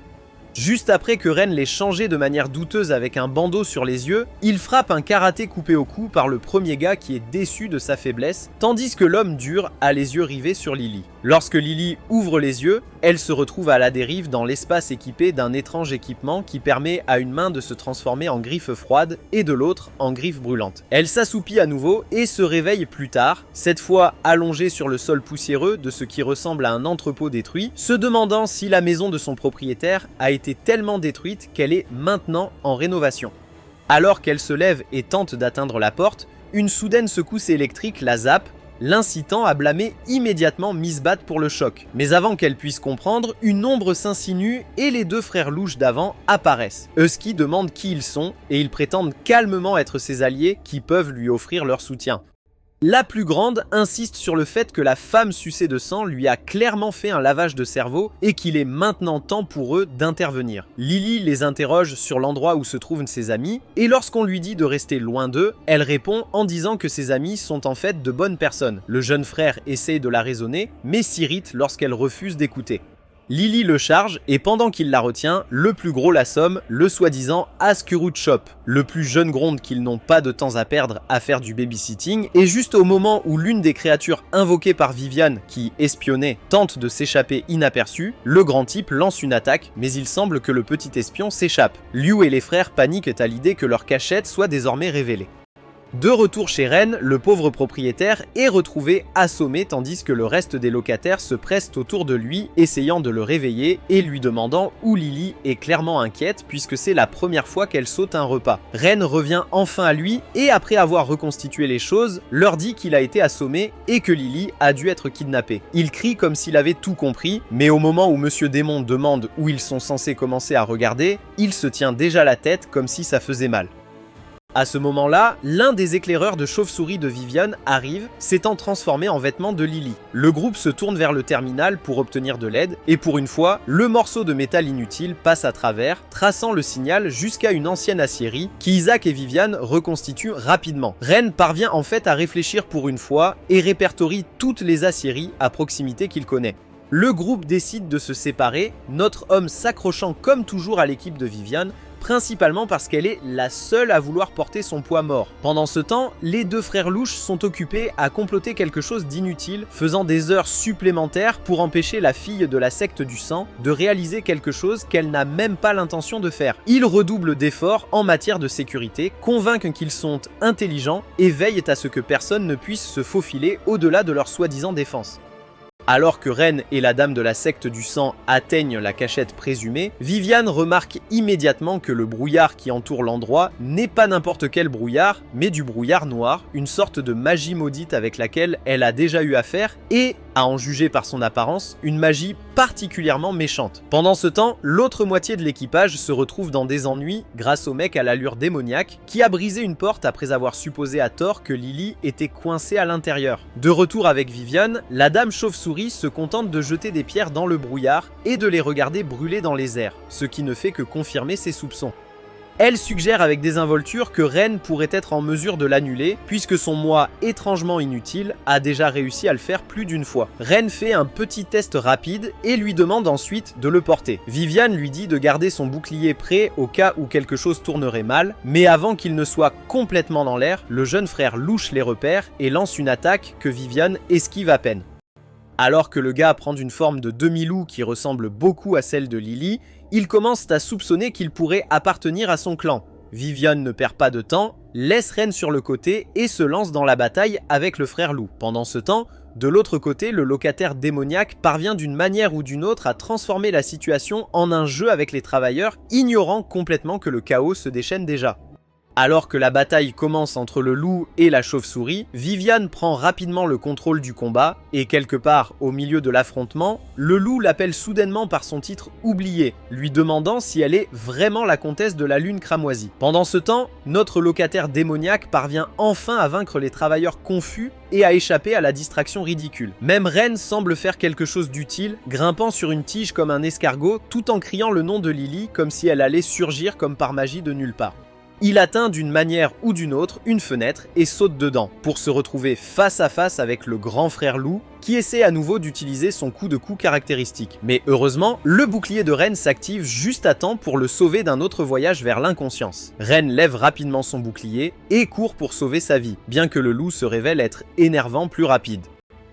Juste après que Ren l'ait changé de manière douteuse avec un bandeau sur les yeux, il frappe un karaté coupé au cou par le premier gars qui est déçu de sa faiblesse, tandis que l'homme dur a les yeux rivés sur Lily. Lorsque Lily ouvre les yeux, elle se retrouve à la dérive dans l'espace équipé d'un étrange équipement qui permet à une main de se transformer en griffe froide et de l'autre en griffe brûlante. Elle s'assoupit à nouveau et se réveille plus tard, cette fois allongée sur le sol poussiéreux de ce qui ressemble à un entrepôt détruit, se demandant si la maison de son propriétaire a été tellement détruite qu'elle est maintenant en rénovation. Alors qu'elle se lève et tente d'atteindre la porte, une soudaine secousse électrique la zappe, l'incitant à blâmer immédiatement Miss Bat pour le choc. Mais avant qu'elle puisse comprendre, une ombre s'insinue et les deux frères louches d'avant apparaissent. Husky demande qui ils sont et ils prétendent calmement être ses alliés qui peuvent lui offrir leur soutien. La plus grande insiste sur le fait que la femme sucée de sang lui a clairement fait un lavage de cerveau et qu'il est maintenant temps pour eux d'intervenir. Lily les interroge sur l'endroit où se trouvent ses amis et lorsqu'on lui dit de rester loin d'eux, elle répond en disant que ses amis sont en fait de bonnes personnes. Le jeune frère essaye de la raisonner mais s'irrite lorsqu'elle refuse d'écouter. Lily le charge et pendant qu'il la retient, le plus gros l'assomme, le soi-disant Askerud Chop. Le plus jeune gronde qu'ils n'ont pas de temps à perdre à faire du babysitting et juste au moment où l'une des créatures invoquées par Vivian, qui espionnait, tente de s'échapper inaperçue, le grand type lance une attaque mais il semble que le petit espion s'échappe. Liu et les frères paniquent à l'idée que leur cachette soit désormais révélée. De retour chez Ren, le pauvre propriétaire est retrouvé assommé tandis que le reste des locataires se pressent autour de lui, essayant de le réveiller et lui demandant où Lily est clairement inquiète puisque c'est la première fois qu'elle saute un repas. Ren revient enfin à lui et après avoir reconstitué les choses, leur dit qu'il a été assommé et que Lily a dû être kidnappée. Il crie comme s'il avait tout compris, mais au moment où Monsieur Démon demande où ils sont censés commencer à regarder, il se tient déjà la tête comme si ça faisait mal. À ce moment-là, l'un des éclaireurs de chauve-souris de Vivian arrive, s'étant transformé en vêtements de Lily. Le groupe se tourne vers le terminal pour obtenir de l'aide, et pour une fois, le morceau de métal inutile passe à travers, traçant le signal jusqu'à une ancienne aciérie, qu'Isaac et Vivian reconstituent rapidement. Ren parvient en fait à réfléchir pour une fois, et répertorie toutes les aciéries à proximité qu'il connaît. Le groupe décide de se séparer, notre homme s'accrochant comme toujours à l'équipe de Vivian, principalement parce qu'elle est la seule à vouloir porter son poids mort. Pendant ce temps, les deux frères louches sont occupés à comploter quelque chose d'inutile, faisant des heures supplémentaires pour empêcher la fille de la secte du sang de réaliser quelque chose qu'elle n'a même pas l'intention de faire. Ils redoublent d'efforts en matière de sécurité, convainquent qu'ils sont intelligents et veillent à ce que personne ne puisse se faufiler au-delà de leur soi-disant défense. Alors que Ren et la dame de la secte du sang atteignent la cachette présumée, Vivian remarque immédiatement que le brouillard qui entoure l'endroit n'est pas n'importe quel brouillard, mais du brouillard noir, une sorte de magie maudite avec laquelle elle a déjà eu affaire et, à en juger par son apparence, une magie particulièrement méchante. Pendant ce temps, l'autre moitié de l'équipage se retrouve dans des ennuis grâce au mec à l'allure démoniaque qui a brisé une porte après avoir supposé à tort que Lily était coincée à l'intérieur. De retour avec Vivian, la dame chauve-souris se contente de jeter des pierres dans le brouillard et de les regarder brûler dans les airs, ce qui ne fait que confirmer ses soupçons. Elle suggère avec désinvolture que Ren pourrait être en mesure de l'annuler, puisque son moi étrangement inutile a déjà réussi à le faire plus d'une fois. Ren fait un petit test rapide et lui demande ensuite de le porter. Vivian lui dit de garder son bouclier prêt au cas où quelque chose tournerait mal, mais avant qu'il ne soit complètement dans l'air, le jeune frère louche les repères et lance une attaque que Vivian esquive à peine. Alors que le gars prend une forme de demi-loup qui ressemble beaucoup à celle de Lily, ils commencent à soupçonner qu'il pourrait appartenir à son clan. Vivian ne perd pas de temps, laisse Ren sur le côté et se lance dans la bataille avec le frère loup. Pendant ce temps, de l'autre côté, le locataire démoniaque parvient d'une manière ou d'une autre à transformer la situation en un jeu avec les travailleurs, ignorant complètement que le chaos se déchaîne déjà. Alors que la bataille commence entre le loup et la chauve-souris, Viviane prend rapidement le contrôle du combat, et quelque part au milieu de l'affrontement, le loup l'appelle soudainement par son titre oublié, lui demandant si elle est vraiment la comtesse de la lune cramoisie. Pendant ce temps, notre locataire démoniaque parvient enfin à vaincre les travailleurs confus et à échapper à la distraction ridicule. Même Ren semble faire quelque chose d'utile, grimpant sur une tige comme un escargot, tout en criant le nom de Lily comme si elle allait surgir comme par magie de nulle part. Il atteint d'une manière ou d'une autre une fenêtre et saute dedans, pour se retrouver face à face avec le grand frère loup, qui essaie à nouveau d'utiliser son coup de cou caractéristique. Mais heureusement, le bouclier de Ren s'active juste à temps pour le sauver d'un autre voyage vers l'inconscience. Ren lève rapidement son bouclier et court pour sauver sa vie, bien que le loup se révèle être énervant plus rapide.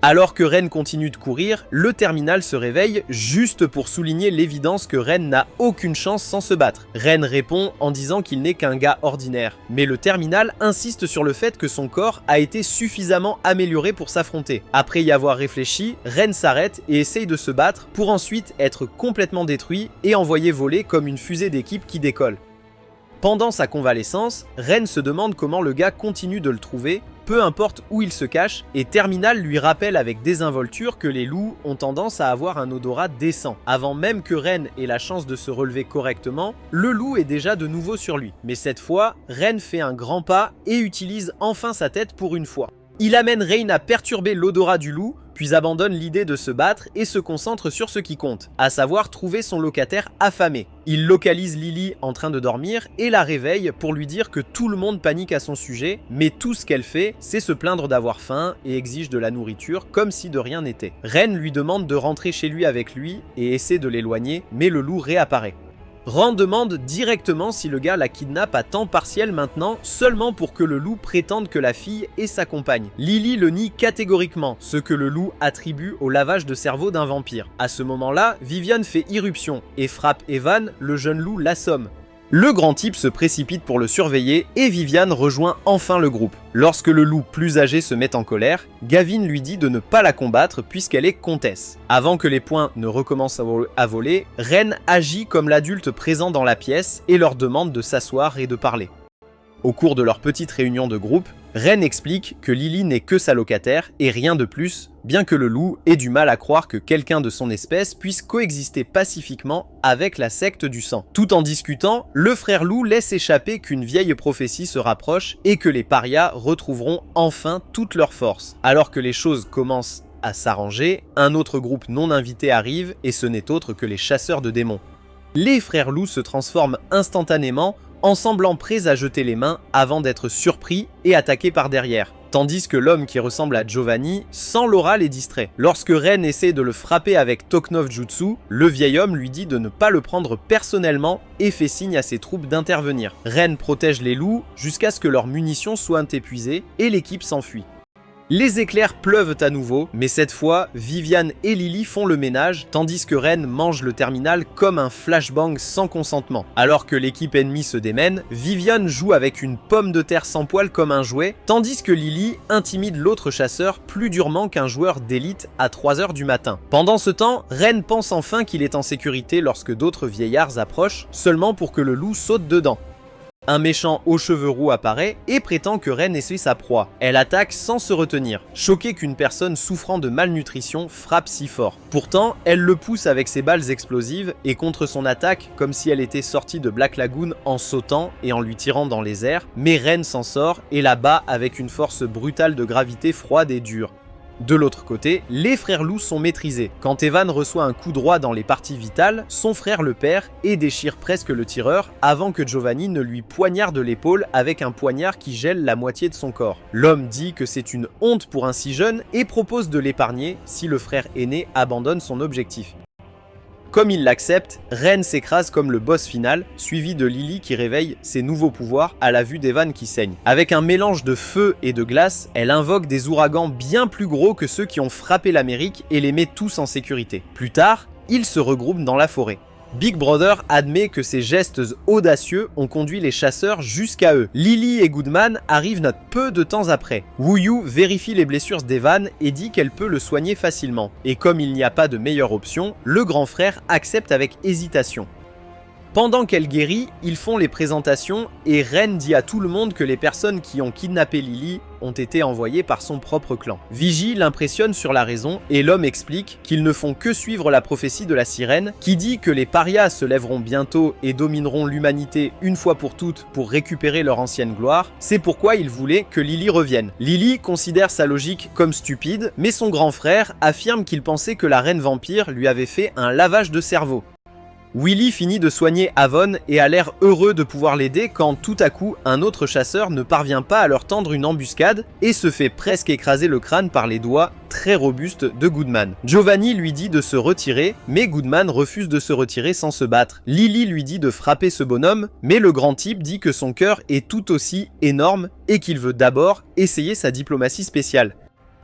Alors que Ren continue de courir, le terminal se réveille juste pour souligner l'évidence que Ren n'a aucune chance sans se battre. Ren répond en disant qu'il n'est qu'un gars ordinaire, mais le terminal insiste sur le fait que son corps a été suffisamment amélioré pour s'affronter. Après y avoir réfléchi, Ren s'arrête et essaye de se battre pour ensuite être complètement détruit et envoyé voler comme une fusée d'équipe qui décolle. Pendant sa convalescence, Ren se demande comment le gars continue de le trouver, peu importe où il se cache, et Terminal lui rappelle avec désinvolture que les loups ont tendance à avoir un odorat décent. Avant même que Ren ait la chance de se relever correctement, le loup est déjà de nouveau sur lui. Mais cette fois, Ren fait un grand pas et utilise enfin sa tête pour une fois. Il amène Rain à perturber l'odorat du loup, puis abandonne l'idée de se battre et se concentre sur ce qui compte, à savoir trouver son locataire affamé. Il localise Lily en train de dormir et la réveille pour lui dire que tout le monde panique à son sujet, mais tout ce qu'elle fait, c'est se plaindre d'avoir faim et exige de la nourriture comme si de rien n'était. Ren lui demande de rentrer chez lui avec lui et essaie de l'éloigner, mais le loup réapparaît. Ren demande directement si le gars la kidnappe à temps partiel maintenant, seulement pour que le loup prétende que la fille est sa compagne. Lily le nie catégoriquement, ce que le loup attribue au lavage de cerveau d'un vampire. À ce moment-là, Viviane fait irruption et frappe Evan, le jeune loup l'assomme. Le grand type se précipite pour le surveiller et Viviane rejoint enfin le groupe. Lorsque le loup plus âgé se met en colère, Gavin lui dit de ne pas la combattre puisqu'elle est comtesse. Avant que les poings ne recommencent à voler, Ren agit comme l'adulte présent dans la pièce et leur demande de s'asseoir et de parler. Au cours de leur petite réunion de groupe, Ren explique que Lily n'est que sa locataire et rien de plus, bien que le loup ait du mal à croire que quelqu'un de son espèce puisse coexister pacifiquement avec la secte du sang. Tout en discutant, le frère loup laisse échapper qu'une vieille prophétie se rapproche et que les parias retrouveront enfin toute leur force. Alors que les choses commencent à s'arranger, un autre groupe non invité arrive et ce n'est autre que les chasseurs de démons. Les frères loups se transforment instantanément en semblant prêts à jeter les mains avant d'être surpris et attaqués par derrière. Tandis que l'homme qui ressemble à Giovanni sent l'aura les distrait. Lorsque Ren essaie de le frapper avec Toknov Jutsu, le vieil homme lui dit de ne pas le prendre personnellement et fait signe à ses troupes d'intervenir. Ren protège les loups jusqu'à ce que leurs munitions soient épuisées et l'équipe s'enfuit. Les éclairs pleuvent à nouveau, mais cette fois, Viviane et Lily font le ménage, tandis que Ren mange le terminal comme un flashbang sans consentement. Alors que l'équipe ennemie se démène, Viviane joue avec une pomme de terre sans poil comme un jouet, tandis que Lily intimide l'autre chasseur plus durement qu'un joueur d'élite à 3 h du matin. Pendant ce temps, Ren pense enfin qu'il est en sécurité lorsque d'autres vieillards approchent, seulement pour que le loup saute dedans. Un méchant aux cheveux roux apparaît et prétend que Ren est sa proie. Elle attaque sans se retenir, choquée qu'une personne souffrant de malnutrition frappe si fort. Pourtant, elle le pousse avec ses balles explosives et contre son attaque comme si elle était sortie de Black Lagoon en sautant et en lui tirant dans les airs, mais Ren s'en sort et la bat avec une force brutale de gravité froide et dure. De l'autre côté, les frères loups sont maîtrisés. Quand Evan reçoit un coup droit dans les parties vitales, son frère le perd et déchire presque le tireur avant que Giovanni ne lui poignarde l'épaule avec un poignard qui gèle la moitié de son corps. L'homme dit que c'est une honte pour un si jeune et propose de l'épargner si le frère aîné abandonne son objectif. Comme il l'accepte, Ren s'écrase comme le boss final, suivi de Lily qui réveille ses nouveaux pouvoirs à la vue d'Evan qui saigne. Avec un mélange de feu et de glace, elle invoque des ouragans bien plus gros que ceux qui ont frappé l'Amérique et les met tous en sécurité. Plus tard, ils se regroupent dans la forêt. Big Brother admet que ses gestes audacieux ont conduit les chasseurs jusqu'à eux. Lily et Goodman arrivent peu de temps après. Wu-Yu vérifie les blessures d'Evan et dit qu'elle peut le soigner facilement. Et comme il n'y a pas de meilleure option, le grand frère accepte avec hésitation. Pendant qu'elle guérit, ils font les présentations et Ren dit à tout le monde que les personnes qui ont kidnappé Lily ont été envoyées par son propre clan. Vigie l'impressionne sur la raison et l'homme explique qu'ils ne font que suivre la prophétie de la sirène qui dit que les parias se lèveront bientôt et domineront l'humanité une fois pour toutes pour récupérer leur ancienne gloire. C'est pourquoi il voulait que Lily revienne. Lily considère sa logique comme stupide, mais son grand frère affirme qu'il pensait que la reine vampire lui avait fait un lavage de cerveau. Willy finit de soigner Avon et a l'air heureux de pouvoir l'aider quand tout à coup un autre chasseur ne parvient pas à leur tendre une embuscade et se fait presque écraser le crâne par les doigts très robustes de Goodman. Giovanni lui dit de se retirer, mais Goodman refuse de se retirer sans se battre. Lily lui dit de frapper ce bonhomme, mais le grand type dit que son cœur est tout aussi énorme et qu'il veut d'abord essayer sa diplomatie spéciale.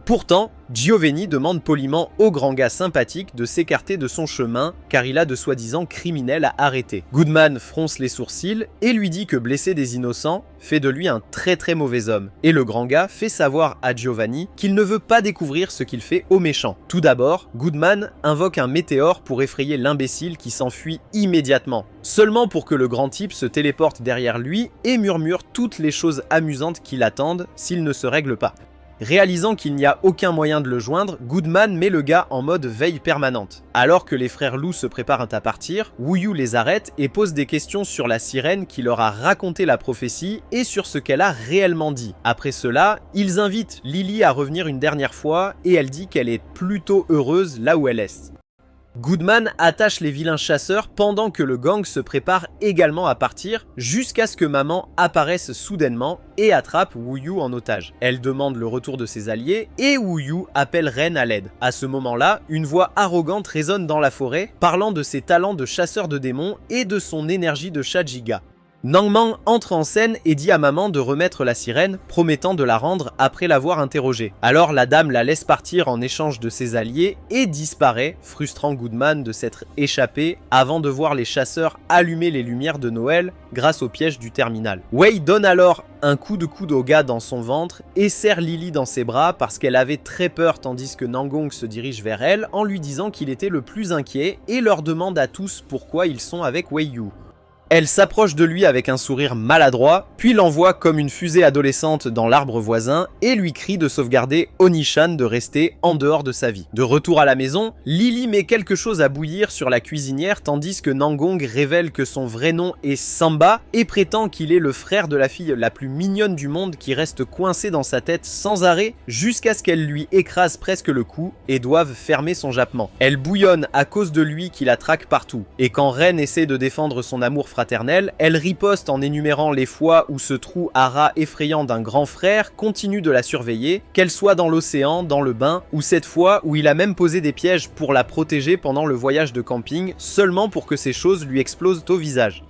Pourtant, Giovanni demande poliment au grand gars sympathique de s'écarter de son chemin car il a de soi-disant criminels à arrêter. Goodman fronce les sourcils et lui dit que blesser des innocents fait de lui un très mauvais homme. Et le grand gars fait savoir à Giovanni qu'il ne veut pas découvrir ce qu'il fait aux méchants. Tout d'abord, Goodman invoque un météore pour effrayer l'imbécile qui s'enfuit immédiatement, seulement pour que le grand type se téléporte derrière lui et murmure toutes les choses amusantes qui l'attendent s'il ne se règle pas. Réalisant qu'il n'y a aucun moyen de le joindre, Goodman met le gars en mode veille permanente. Alors que les frères Lou se préparent à partir, Wuyu les arrête et pose des questions sur la sirène qui leur a raconté la prophétie et sur ce qu'elle a réellement dit. Après cela, ils invitent Lily à revenir une dernière fois et elle dit qu'elle est plutôt heureuse là où elle est. Goodman attache les vilains chasseurs pendant que le gang se prépare également à partir, jusqu'à ce que maman apparaisse soudainement et attrape Wuyu en otage. Elle demande le retour de ses alliés et Wuyu appelle Ren à l'aide. À ce moment-là, une voix arrogante résonne dans la forêt, parlant de ses talents de chasseur de démons et de son énergie de chat giga. Nangmang entre en scène et dit à maman de remettre la sirène, promettant de la rendre après l'avoir interrogée. Alors la dame la laisse partir en échange de ses alliés et disparaît, frustrant Goodman de s'être échappé avant de voir les chasseurs allumer les lumières de Noël grâce au piège du terminal. Wei donne alors un coup de coude au gars dans son ventre et serre Lily dans ses bras parce qu'elle avait très peur tandis que Nangong se dirige vers elle en lui disant qu'il était le plus inquiet et leur demande à tous pourquoi ils sont avec Wei Yu. Elle s'approche de lui avec un sourire maladroit, puis l'envoie comme une fusée adolescente dans l'arbre voisin et lui crie de sauvegarder Onishan de rester en dehors de sa vie. De retour à la maison, Lily met quelque chose à bouillir sur la cuisinière tandis que Nangong révèle que son vrai nom est Samba et prétend qu'il est le frère de la fille la plus mignonne du monde qui reste coincée dans sa tête sans arrêt jusqu'à ce qu'elle lui écrase presque le cou et doive fermer son jappement. Elle bouillonne à cause de lui qui la traque partout. Et quand Ren essaie de défendre son amour fraternelle, elle riposte en énumérant les fois où ce trou à rats effrayant d'un grand frère continue de la surveiller, qu'elle soit dans l'océan, dans le bain, ou cette fois où il a même posé des pièges pour la protéger pendant le voyage de camping, seulement pour que ces choses lui explosent au visage.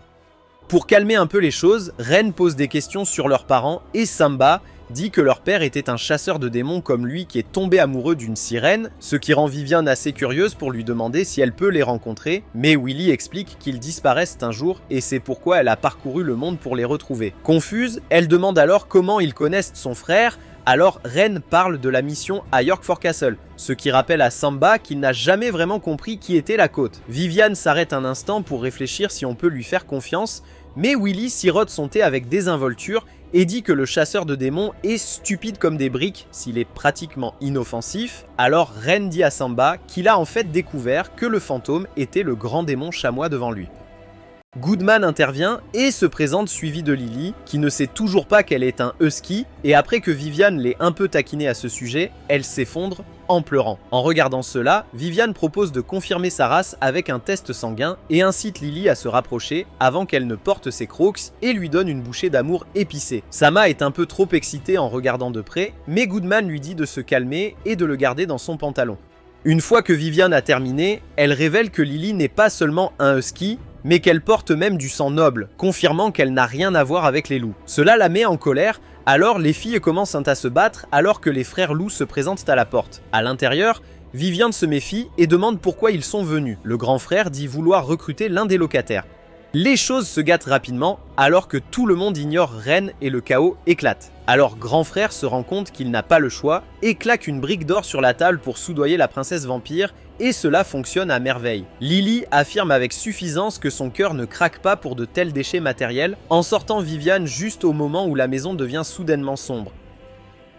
Pour calmer un peu les choses, Ren pose des questions sur leurs parents et Samba dit que leur père était un chasseur de démons comme lui qui est tombé amoureux d'une sirène, ce qui rend Viviane assez curieuse pour lui demander si elle peut les rencontrer, mais Willy explique qu'ils disparaissent un jour et c'est pourquoi elle a parcouru le monde pour les retrouver. Confuse, elle demande alors comment ils connaissent son frère, alors Ren parle de la mission à York Fort Castle, ce qui rappelle à Samba qu'il n'a jamais vraiment compris qui était la côte. Viviane s'arrête un instant pour réfléchir si on peut lui faire confiance, mais Willy sirote son thé avec désinvolture et dit que le chasseur de démons est stupide comme des briques s'il est pratiquement inoffensif, alors Ren dit à Samba qu'il a en fait découvert que le fantôme était le grand démon chamois devant lui. Goodman intervient et se présente suivi de Lily, qui ne sait toujours pas qu'elle est un husky, et après que Viviane l'ait un peu taquinée à ce sujet, elle s'effondre en pleurant. En regardant cela, Viviane propose de confirmer sa race avec un test sanguin et incite Lily à se rapprocher avant qu'elle ne porte ses crocs et lui donne une bouchée d'amour épicée. Sama est un peu trop excitée en regardant de près, mais Goodman lui dit de se calmer et de le garder dans son pantalon. Une fois que Viviane a terminé, elle révèle que Lily n'est pas seulement un husky, mais qu'elle porte même du sang noble, confirmant qu'elle n'a rien à voir avec les loups. Cela la met en colère, alors les filles commencent à se battre alors que les frères loups se présentent à la porte. À l'intérieur, Viviane se méfie et demande pourquoi ils sont venus. Le grand frère dit vouloir recruter l'un des locataires. Les choses se gâtent rapidement alors que tout le monde ignore Ren et le chaos éclate. Alors grand frère se rend compte qu'il n'a pas le choix et claque une brique d'or sur la table pour soudoyer la princesse vampire et cela fonctionne à merveille. Lily affirme avec suffisance que son cœur ne craque pas pour de tels déchets matériels en sortant Vivian juste au moment où la maison devient soudainement sombre.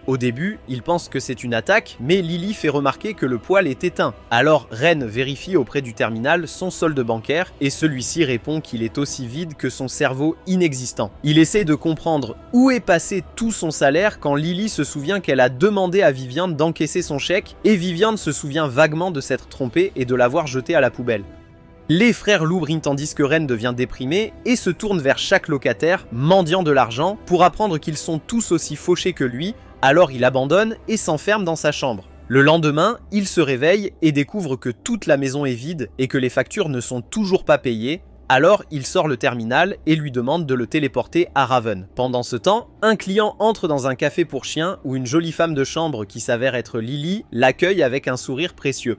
Au début, il pense que c'est une attaque, mais Lily fait remarquer que le poêle est éteint. Alors Ren vérifie auprès du terminal son solde bancaire et celui-ci répond qu'il est aussi vide que son cerveau inexistant. Il essaie de comprendre où est passé tout son salaire quand Lily se souvient qu'elle a demandé à Vivian d'encaisser son chèque et Vivian se souvient vaguement de s'être trompée et de l'avoir jeté à la poubelle. Les frères loubrent tandis que Ren devient déprimé et se tourne vers chaque locataire, mendiant de l'argent, pour apprendre qu'ils sont tous aussi fauchés que lui. Alors il abandonne et s'enferme dans sa chambre. Le lendemain, il se réveille et découvre que toute la maison est vide et que les factures ne sont toujours pas payées. Alors il sort le terminal et lui demande de le téléporter à Raven. Pendant ce temps, un client entre dans un café pour chiens où une jolie femme de chambre qui s'avère être Lily l'accueille avec un sourire précieux.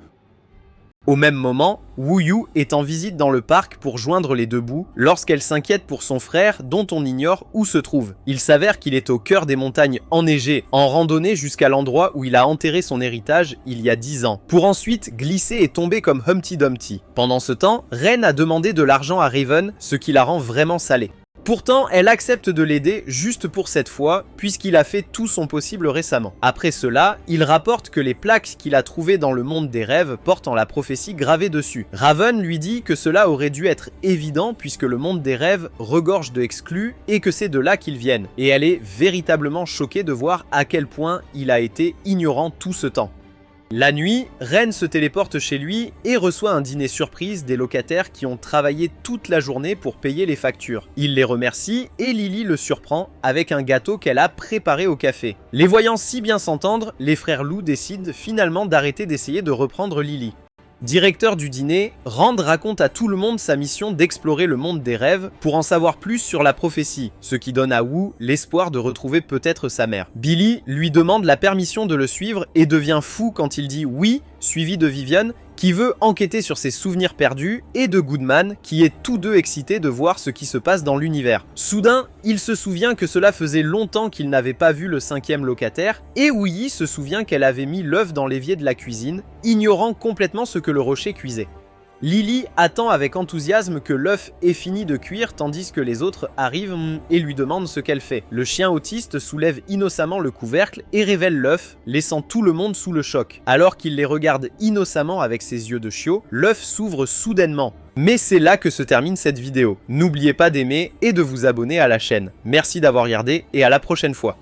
Au même moment, Wu Yu est en visite dans le parc pour joindre les deux bouts lorsqu'elle s'inquiète pour son frère dont on ignore où se trouve. Il s'avère qu'il est au cœur des montagnes enneigées, en randonnée jusqu'à l'endroit où il a enterré son héritage il y a 10 ans, pour ensuite glisser et tomber comme Humpty Dumpty. Pendant ce temps, Ren a demandé de l'argent à Raven, ce qui la rend vraiment salée. Pourtant, elle accepte de l'aider juste pour cette fois, puisqu'il a fait tout son possible récemment. Après cela, il rapporte que les plaques qu'il a trouvées dans le monde des rêves portent la prophétie gravée dessus. Raven lui dit que cela aurait dû être évident puisque le monde des rêves regorge de exclus et que c'est de là qu'ils viennent. Et elle est véritablement choquée de voir à quel point il a été ignorant tout ce temps. La nuit, Ren se téléporte chez lui et reçoit un dîner surprise des locataires qui ont travaillé toute la journée pour payer les factures. Il les remercie et Lily le surprend avec un gâteau qu'elle a préparé au café. Les voyant si bien s'entendre, les frères Lou décident finalement d'arrêter d'essayer de reprendre Lily. Directeur du dîner, Rand raconte à tout le monde sa mission d'explorer le monde des rêves pour en savoir plus sur la prophétie, ce qui donne à Wu l'espoir de retrouver peut-être sa mère. Billy lui demande la permission de le suivre et devient fou quand il dit oui, suivi de Vivian, qui veut enquêter sur ses souvenirs perdus, et de Goodman, qui est tous deux excités de voir ce qui se passe dans l'univers. Soudain, il se souvient que cela faisait longtemps qu'il n'avait pas vu le 5e locataire, et Wuyi se souvient qu'elle avait mis l'œuf dans l'évier de la cuisine, ignorant complètement ce que le rocher cuisait. Lily attend avec enthousiasme que l'œuf ait fini de cuire tandis que les autres arrivent et lui demandent ce qu'elle fait. Le chien autiste soulève innocemment le couvercle et révèle l'œuf, laissant tout le monde sous le choc. Alors qu'il les regarde innocemment avec ses yeux de chiot, l'œuf s'ouvre soudainement. Mais c'est là que se termine cette vidéo. N'oubliez pas d'aimer et de vous abonner à la chaîne. Merci d'avoir regardé et à la prochaine fois.